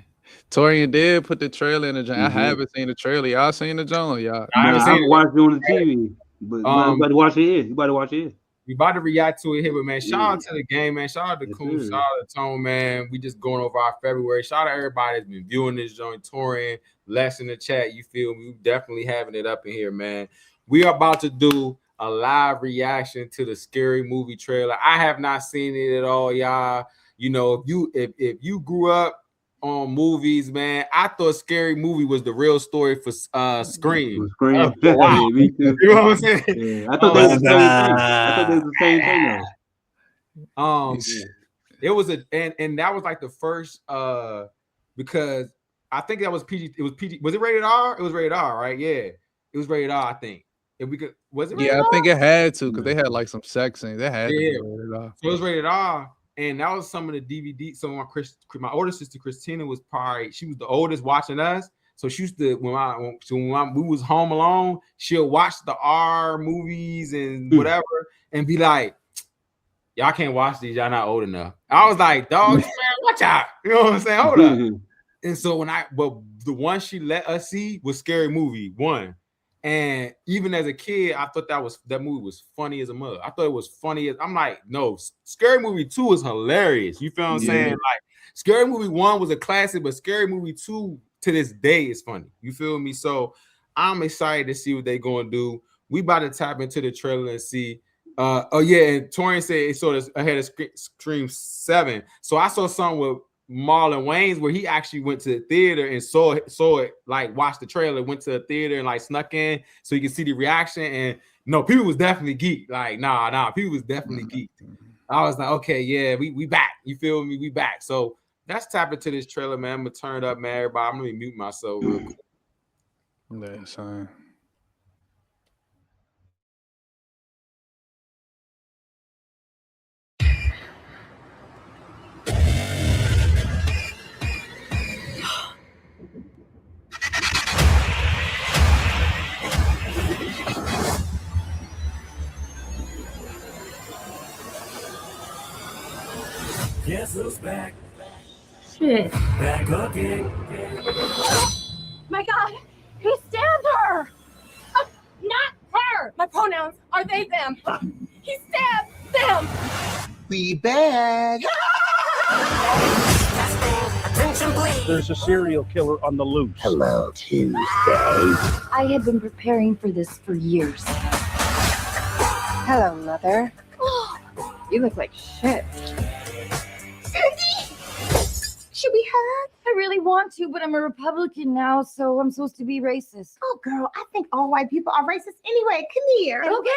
Torian did put the trailer in the joint. I haven't seen the trailer. Y'all seen the joint? Y'all? I haven't seen I've it. watched it on the TV. But you about to watch it here. You about to watch it here. We about to react to it here, but man, shout out to the game, man. Shout out to Coon, shout out to Tone, man. We just going over our February. Shout out to everybody that's been viewing this joint, touring, less in the chat. You feel me? We definitely having it up in here, man. We are about to do a live reaction to the Scary Movie trailer. I have not seen it at all, y'all. You know, if you grew up on movies, man, I thought Scary Movie was the real story for Scream. Scream. Wow. Me too. You know what I'm saying? Yeah. I thought they was the same thing. I thought they was the same thing though. It was and that was like the first because I think that was PG. It was PG. Was it rated R? It was rated R, right? Yeah, it was rated R. I think. If we could, was it? Rated Yeah, R? I think it had to because they had like some sex scenes. They had to be rated R. So it was rated R, and that was some of the DVD. Some of my older sister Christina was she was the oldest watching us. So she used to when we was home alone, she'll watch the R movies and whatever, and be like, "Y'all can't watch these. Y'all not old enough." I was like, "Dog, man, watch out!" You know what I'm saying? Hold up. And so but the one she let us see was Scary Movie 1. And even as a kid, I thought that movie was funny as a mother. I thought it was funny as I'm like, no, Scary Movie 2 is hilarious. You feel what I'm saying? Like Scary Movie 1 was a classic, but Scary Movie 2 to this day is funny. You feel me? So I'm excited to see what they're gonna do. We about to tap into the trailer and see. Oh yeah, and Torian said it sort of ahead of Scream 7. So I saw something with Marlon Wayans where he actually went to the theater and saw it, like watched the trailer, went to the theater and like snuck in so you can see the reaction. And no, people was definitely geeked. Like, nah, people was definitely geeked. I was like, okay, yeah, we back. You feel me? We back. So let's tap into this trailer, man. I'm gonna turn it up, man. Everybody, I'm gonna mute myself real quick. That's fine. Guess who's back? Shit. Back again. My God, he stabbed her. Not her. My pronouns are they, them. He stabbed them. We back. Attention, please. There's a serial killer on the loose. Hello, Tuesday. I had been preparing for this for years. Hello, Mother. You look like shit. Should we hug? I really want to, but I'm a Republican now, so I'm supposed to be racist. Oh, girl, I think all white people are racist anyway. Come here. Okay.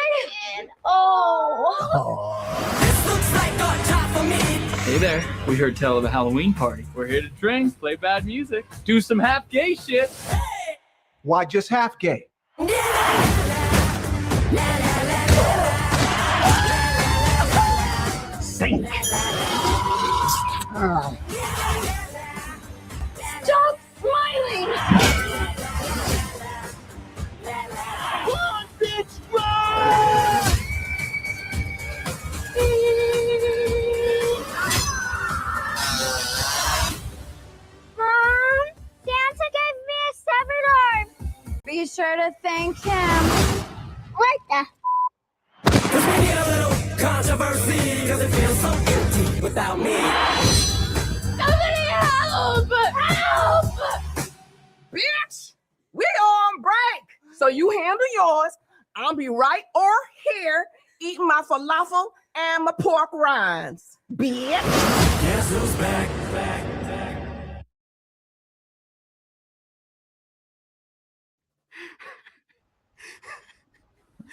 And, oh. This looks like a job for me. Hey there, we heard tell of a Halloween party. We're here to drink, play bad music, do some half gay shit. Why just half gay? Sing. Stop smiling. Run, bitch, run! Mom, Santa gave me a severed arm. Be sure to thank him. What the? Cause we need a little controversy, cause it feels so empty without me. Somebody help! Help! Bitch, we on break. So you handle yours. I'll be right over here eating my falafel and my pork rinds. Bitch. Guess who's back?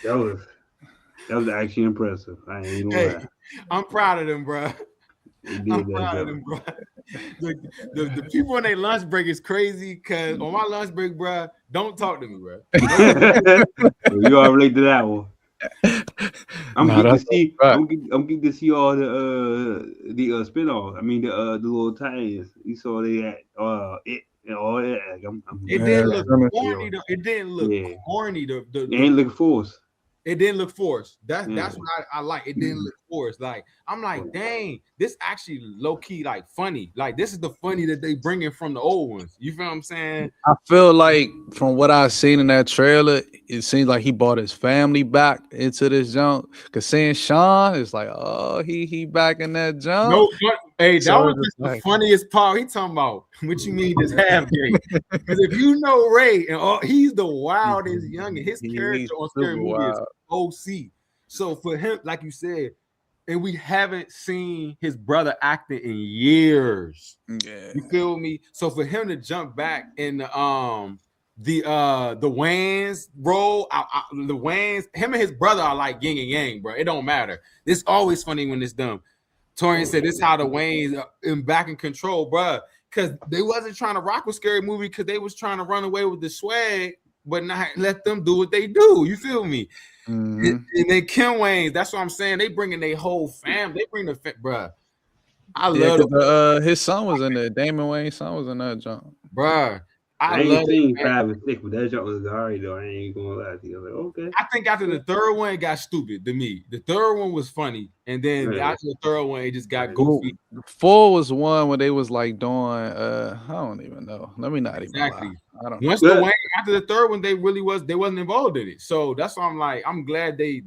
That was actually impressive. I ain't even gonna lie. I'm proud of them, bro. I'm proud of them, bro. The people on their lunch break is crazy because on my lunch break, bro, don't talk to me, bro. You all relate to that one. I'm getting to see all the spin-offs. I mean the little tie-ins. You saw they had it and all that. It didn't look corny though. It didn't look corny. It ain't look forced. It didn't look forced. That's what I like. It didn't look forced. Like I'm like, dang, this actually low key like funny. Like this is the funny that they bring in from the old ones. You feel what I'm saying? I feel like from what I've seen in that trailer, it seems like he brought his family back into this junk. Cause seeing Sean is like, oh, he back in that junk. No, hey, that So was it's just the like- funniest part. He talking about what you mean just half gay? Because if you know Ray, and he's the wildest youngin. His character on Scary Movie is OC. So for him, like you said, and we haven't seen his brother acting in years. Yeah. You feel me? So for him to jump back in the Wayans role, the Wayans, him and his brother are like yin and yang, bro. It don't matter. It's always funny when it's done. Torian said this is how the Wayans are in back in control, bro. Because they wasn't trying to rock with Scary Movie because they was trying to run away with the swag, but not let them do what they do. You feel me? And then Kim Wayans, that's what I'm saying. They bringing their whole family. They bring the bruh. I love his son was in there. Damon Wayne's son was in that junk. Bruh. I ain't seen 5 and 6, but that junk was alright though. I ain't gonna lie to you. I was like, okay. I think after the third one, it got stupid to me. The third one was funny, and then after the third one, it just got goofy. 4 was one where they was like doing I don't even know. Let me not even lie. I don't know. After the third one, they wasn't involved in it. So that's why I'm like, I'm glad they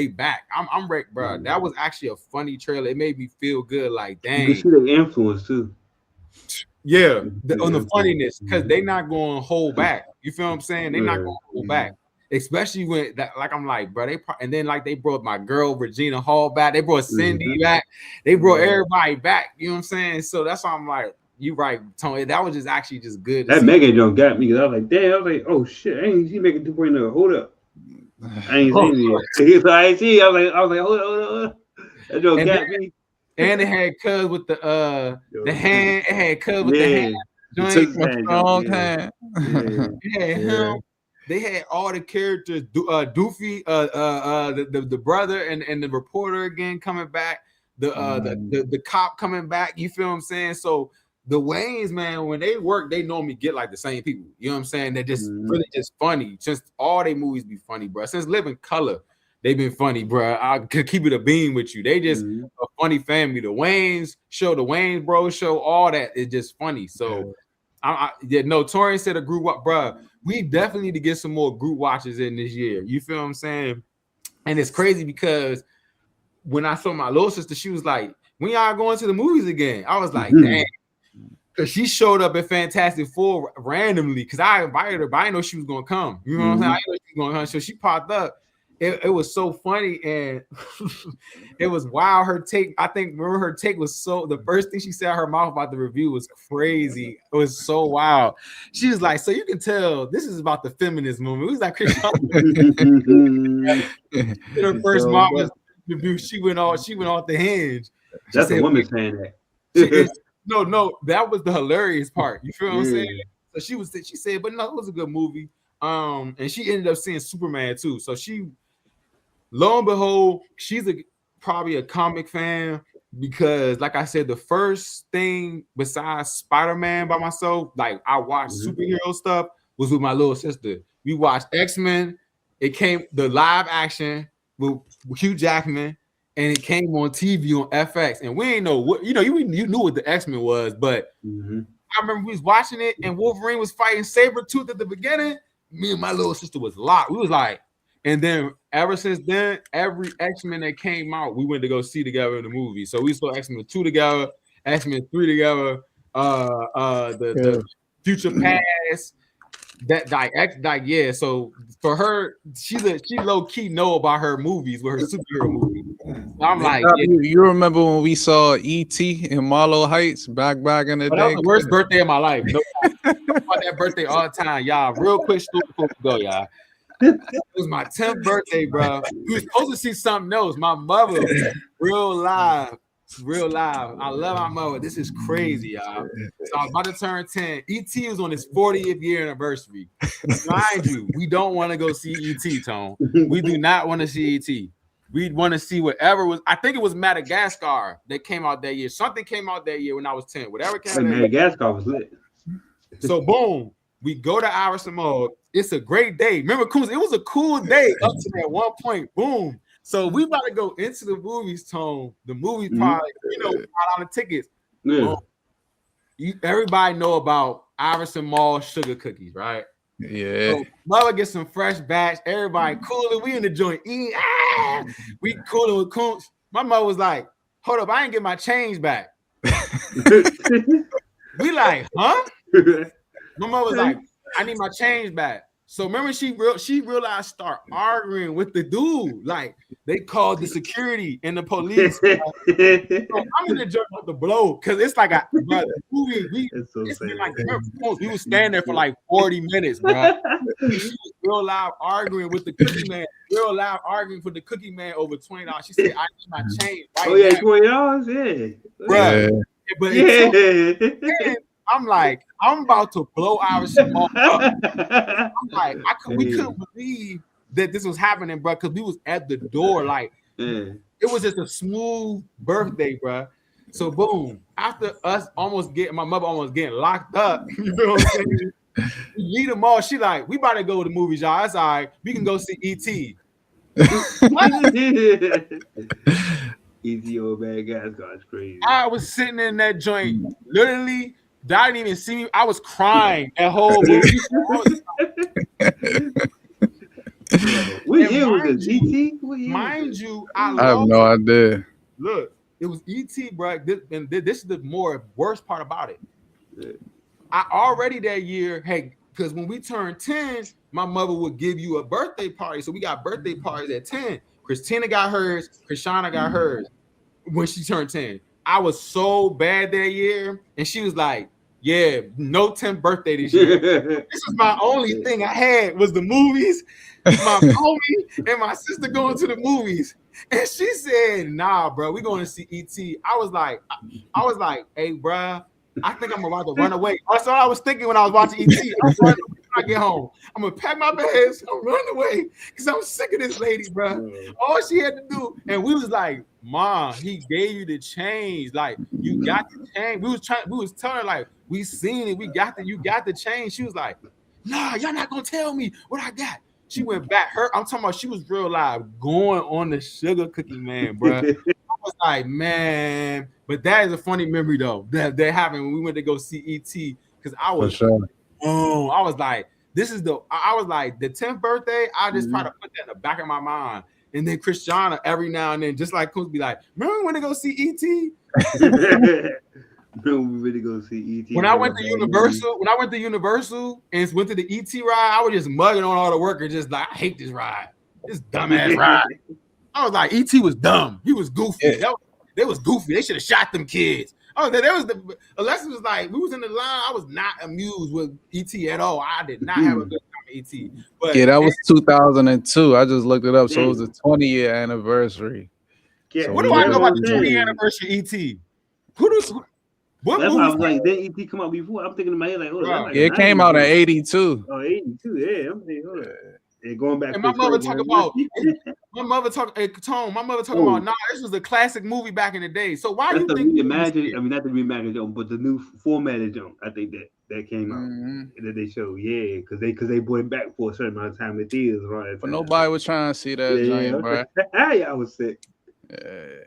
back. I'm wrecked, bro. That was actually a funny trailer. It made me feel good. Like, dang. You can see the influence too. Yeah, on the funniness, because they not going to hold back. You feel what I'm saying? They not going to hold back, especially when that. Like I'm like, bro, and then like they brought my girl Regina Hall back. They brought Cindy back. They brought everybody back. You know what I'm saying? So that's why I'm like, you right, Tony. That was just actually just good. That Megan joke got me because I was like, damn. I was like, oh shit, I ain't see Megan 2.0. Hold up, I ain't seen it yet. So I ain't see. I was like, hold up. That joke got me. And it had Cuz with the hand. It had Cuz with the hand. Strong hand. It had him. They had all the characters. Doofy, the brother, and the reporter again coming back. The cop coming back. You feel what I'm saying? So the Wayans, man, when they work, they normally get like the same people. You know what I'm saying? They're just really just funny. Just all their movies be funny, bro. Since Living Color, they've been funny, bro. I could keep it a beam with you. They just a funny family. The Wayans show, the Wayans bro show, all that is just funny. So, Torian said a group watch, bro. We definitely need to get some more group watches in this year. You feel what I'm saying? And it's crazy because when I saw my little sister, she was like, "When y'all going to the movies again?" I was like, "Dang." Because she showed up at Fantastic Four randomly because I invited her, but I didn't know she was gonna come. You know what I'm saying? I didn't know she was gonna come. So she popped up. It was so funny and it was wild. Her take, remember her take was so, the first thing she said out her mouth about the review was crazy. It was so wild. She was like, so you can tell this is about the feminist movement. It was like Chris her first Marvel's review, she went off the hinge. That's a woman saying that. No, that was the hilarious part. You feel what I'm saying? So she said, but no, it was a good movie. And she ended up seeing Superman too. So she, lo and behold, she's probably a comic fan because, like I said, the first thing besides Spider-Man by myself, like I watched superhero stuff, was with my little sister. We watched X-Men. It came the live action with Hugh Jackman, and it came on TV on FX. And we ain't know what, you knew what the X-Men was, but I remember we was watching it, and Wolverine was fighting Sabretooth at the beginning. Me and my little sister was locked. We was like, and then ever since then, every X-Men that came out, we went to go see together in the movie. So we saw X-Men 2 together, X-Men 3 together, the Future Past, So for her, she low key know about her movies with her superhero movies. So I'm like, you remember when we saw E.T. in Marlow Heights back in the day? That was the worst birthday of my life. No, about that birthday all the time, y'all. Real quick story before we go, y'all. It was my 10th birthday, bro. We were supposed to see something else. My mother, real live. I love my mother. This is crazy, y'all. So I was about to turn 10. E.T. was on his 40th year anniversary. Mind you, we don't want to go see E.T., Tone. We do not want to see E.T. We want to see whatever was. I think it was Madagascar that came out that year. Something came out that year when I was 10. Whatever came out. Madagascar was lit. So boom, We go to Iverson Mall. It's a great day. Remember, Coons, it was a cool day up to that one point. Boom. So we about to go into the movies, Tone. The movie probably, $5 tickets. Yeah. Everybody know about Iverson Mall sugar cookies, right? Yeah. So mother gets some fresh batch. Everybody cooling. We in the joint eating. We cooling with Coons. My mother was like, hold up, I ain't get my change back. We like, huh? My mother was like, I need my change back. So remember, she realized start arguing with the dude. Like they called the security and the police. So I'm in the joint with the blow because it's like a movie. We was standing there for like 40 minutes, bro. She was real loud arguing with the cookie man. Real loud arguing for the cookie man over $20. She said, "I need my change." Right oh yeah, now. $20. Yeah, bro. But I'm like, I'm about to blow Iverson Mall up. I'm like, we couldn't believe that this was happening, bro, because we was at the door. Like, it was just a smooth birthday, bro. So, boom, after us my mother almost getting locked up, you know what I'm saying? We leave them all. She like, we about to go to the movies, y'all. That's all right. We can go see E.T. E.T. old bad guys, God's crazy. I was sitting in that joint, literally. I didn't even see me. I was crying that whole movie. What year was this? E.T.? Mind you, I have no idea. Look, it was E.T., bro. And this is the worst part about it. I already that year, because when we turned 10, my mother would give you a birthday party. So we got birthday parties at 10. Christina got hers. Krishana got hers when she turned 10. I was so bad that year. And she was like, yeah, no 10th birthday this year. This is my only thing I had was the movies, my homie and my sister going to the movies. And she said, nah, bro, we going to see E.T. I was like, hey, bro, I think I'm about to run away. That's all I was thinking when I was watching E.T. I'm running away when I get home. I'm going to pack my bags. I'm running away because I'm sick of this lady, bro. All she had to do, and we was like, Mom, he gave you the change. Like, you got the change. We was telling her, like, we seen it. You got the change. She was like, nah, y'all not gonna tell me what I got. She went back. I'm talking about she was real live going on the sugar cookie man, bro. I was like, man, but that is a funny memory though. That happened when we went to go see E.T. because I was I was like, I was like, the 10th birthday, I just try to put that in the back of my mind. And then Christiana every now and then, just like Coach be like, remember when they go see E.T.? When I went to Universal and went to the E.T. ride, I was just mugging on all the workers, just like, I hate this ride. This dumbass ride. I was like, E.T. was dumb. He was goofy. They was goofy. They should have shot them kids. Oh, Alexis was like, we was in the line. I was not amused with E.T. at all. I did not have a good time with E.T. But yeah, that was 2002. I just looked it up. So it was the 20-year anniversary. Yeah. So what do I know about the 20th anniversary E.T.? That's why I was like, didn't E.T. come out before? I'm thinking in my head, like, oh, like it came out in 82. Oh, 82, yeah. I'm thinking, hold on. And going back. And my mother talking about, nah, this was a classic movie back in the day. So why you think reimagine? I mean, not the reimagined, but the new formatted jump. I think that came out that they showed, yeah, because they brought it back for a certain amount of time in theaters, right? But nobody was trying to see that giant, bro. Yeah, I was sick.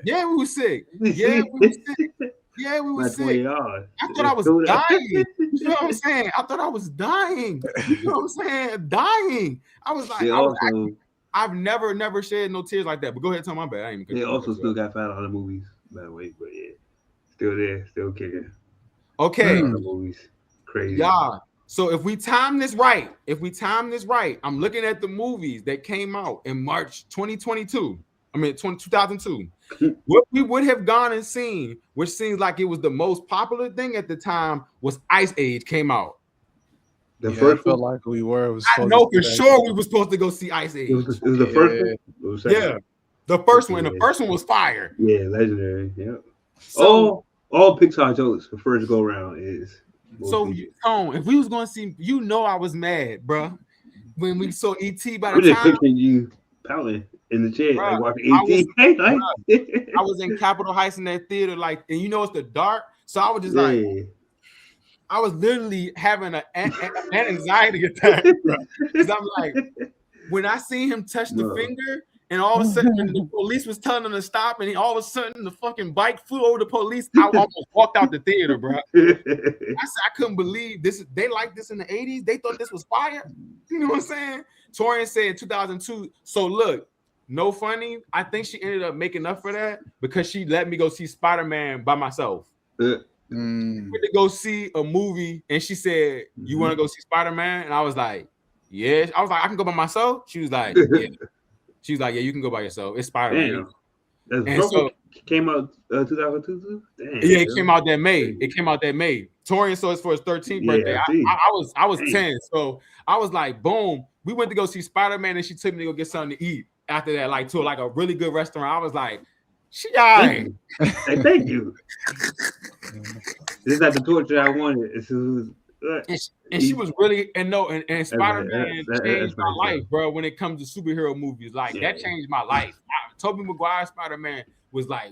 Yeah, we was sick. Yeah, we was sick. Yeah, we were sick. I thought I was dying. You know what I'm saying? I thought I was dying. You know what I'm saying? Dying. I was like, I've never shed no tears like that. But go ahead, tell my bad. They also still got fat on the movies, by the way. But yeah, still there, still kicking. Okay. Movies. Crazy. Yeah. So if we time this right, I'm looking at the movies that came out in March 2022. 2002. What we would have gone and seen, which seems like it was the most popular thing at the time, was Ice Age came out. The first felt like we were. I know for sure we were supposed to go see Ice Age. It was the first one? Yeah. The first one. The first one was fire. Yeah, legendary. Yeah. So all Pixar jokes the first go round is. So Tone, if we was going to see, I was mad, bro. When we saw E.T. by the time. I'm just picturing you pouting in the chair, bro, like watching I was in Capitol Heights in that theater, like, and it's the dark, so I was just like, I was literally having an anxiety attack, bro. Because I'm like, when I seen him touch the finger, and all of a sudden the police was telling him to stop, and all of a sudden the fucking bike flew over the police, I almost walked out the theater, bro. I said I couldn't believe this. They liked this in the 80s. They thought this was fire. You know what I'm saying? Torian said 2002. So look, no funny. I think she ended up making up for that because she let me go see Spider-Man by myself. We went to go see a movie, and she said, "You want to go see Spider-Man?" And I was like, "Yeah." I was like, "I can go by myself." She was like, "Yeah." She was like, "Yeah, you can go by yourself. It's Spider-Man." And so came out 2002. Yeah, it came out that May. It came out that May. Torian saw it for his 13th birthday. I was 10, so I was like, boom. We went to go see Spider-Man, and she took me to go get something to eat. After that, like to like a really good restaurant. I was like, she all right. Thank you. This is like the torture I wanted. And she was really and Spider-Man changed my life, bro. When it comes to superhero movies, like that changed my life. Tobey Maguire's Spider-Man was like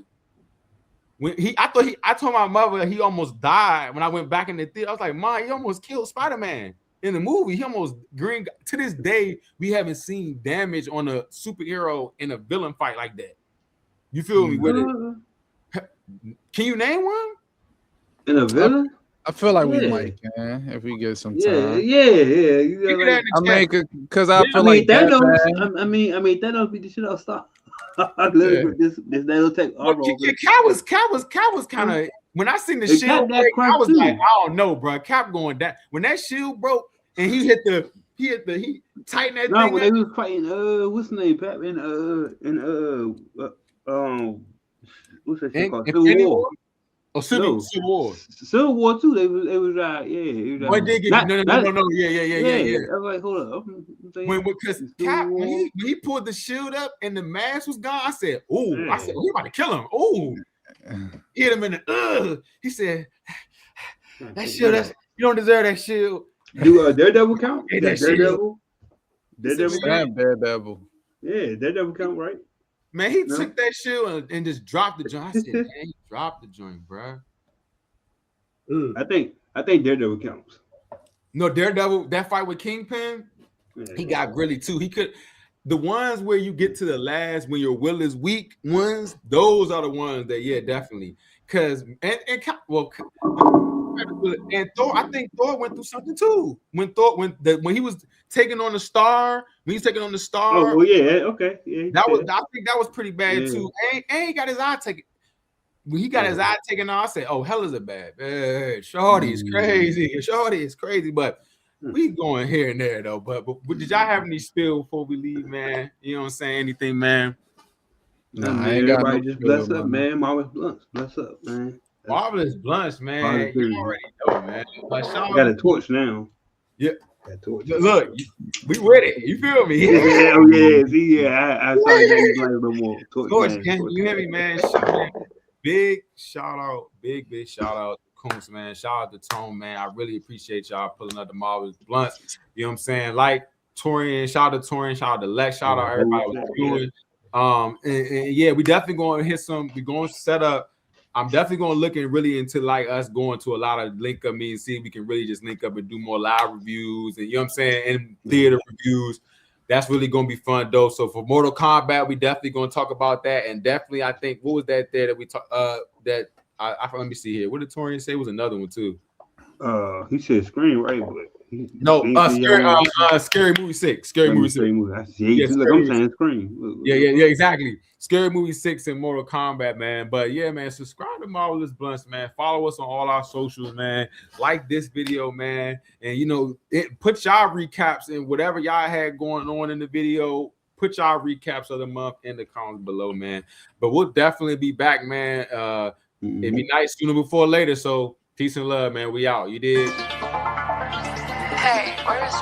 when I told my mother he almost died when I went back in the theater. I was like, Mom, he almost killed Spider-Man in the movie. He almost green. To this day, we haven't seen damage on a superhero in a villain fight like that. You feel me with it? Can you name one? In a villain? I feel like we might, man, if we get some time. Yeah. I mean, because I feel like Thanos. I mean, Thanos beat the shit out of Stark. This nanotech armor. Cat was kind of when I seen the shield break, I was like, I don't know, bro. Cap going down when that shield broke and he tightened that thing. When they was fighting, what's the name, Pat? What's that shit called? Civil War. Oh, Civil War. Civil War too. They was right. Yeah. What did get no. Yeah. I was like, hold up. Because Cap, when he pulled the shield up and the mask was gone, I said, "Ooh!" I said, "We about to kill him." Ooh, hit him in the. He said, "That shield, you don't deserve that shield." Do Daredevil count? Hey, that Daredevil. Daredevil. Yeah, Daredevil count, right? Man, he took that shield and just dropped the joint. I said, man, he dropped the joint, bro. I think Daredevil counts. No, Daredevil, that fight with Kingpin, he got grilly too. He could the ones where you get to the last when your will is weak ones, those are the ones that definitely. Cause and Thor, I think Thor went through something too. When he was taking on the star, Oh yeah, okay. Yeah, I think that was pretty bad too. And he got his eye taken. When he got his eye taken off, I said, "Oh, hell is it bad? Shorty is crazy. Shorty is crazy." But we going here and there though. But did y'all have any spill before we leave, man? You know what I'm saying? Anything, man? No, man. I ain't got no just bless up, man. Marvelous Bluntz, bless up, man. Marvelous Bluntz, man. You already know, man. I got a torch now. Yeah. Look, we with it. You feel me? I saw you a little more. Torch, you hear me, man? Big shout out to Coons, man. Shout out to Tone, man. I really appreciate y'all pulling up the Marvelous Bluntz. You know what I'm saying? Like Torian, shout out to Torian, shout out to Lex, shout out everybody was doing. And we definitely going to hit some. We're going to set up. I'm definitely going to look and really into like us going to a lot of link up meetings, see if we can really just link up and do more live reviews and you know what I'm saying, and theater reviews. That's really going to be fun though. So for Mortal Kombat, we definitely going to talk about that. And definitely, I think what was that there that we talked let me see here. What did Torian say? Was another one too. He said Scream, right? Scary Movie 6. Scary Movie 6. Look, I'm saying Scream. Yeah, exactly. Scary Movie 6 and Mortal Kombat, man. But yeah, man, subscribe to Marvelous Bluntz, man. Follow us on all our socials, man. Like this video, man. And put y'all recaps and whatever y'all had going on in the video. Put y'all recaps of the month in the comments below, man. But we'll definitely be back, man. It'd be nice sooner before later. So peace and love, man. We out. You did. Hey, where's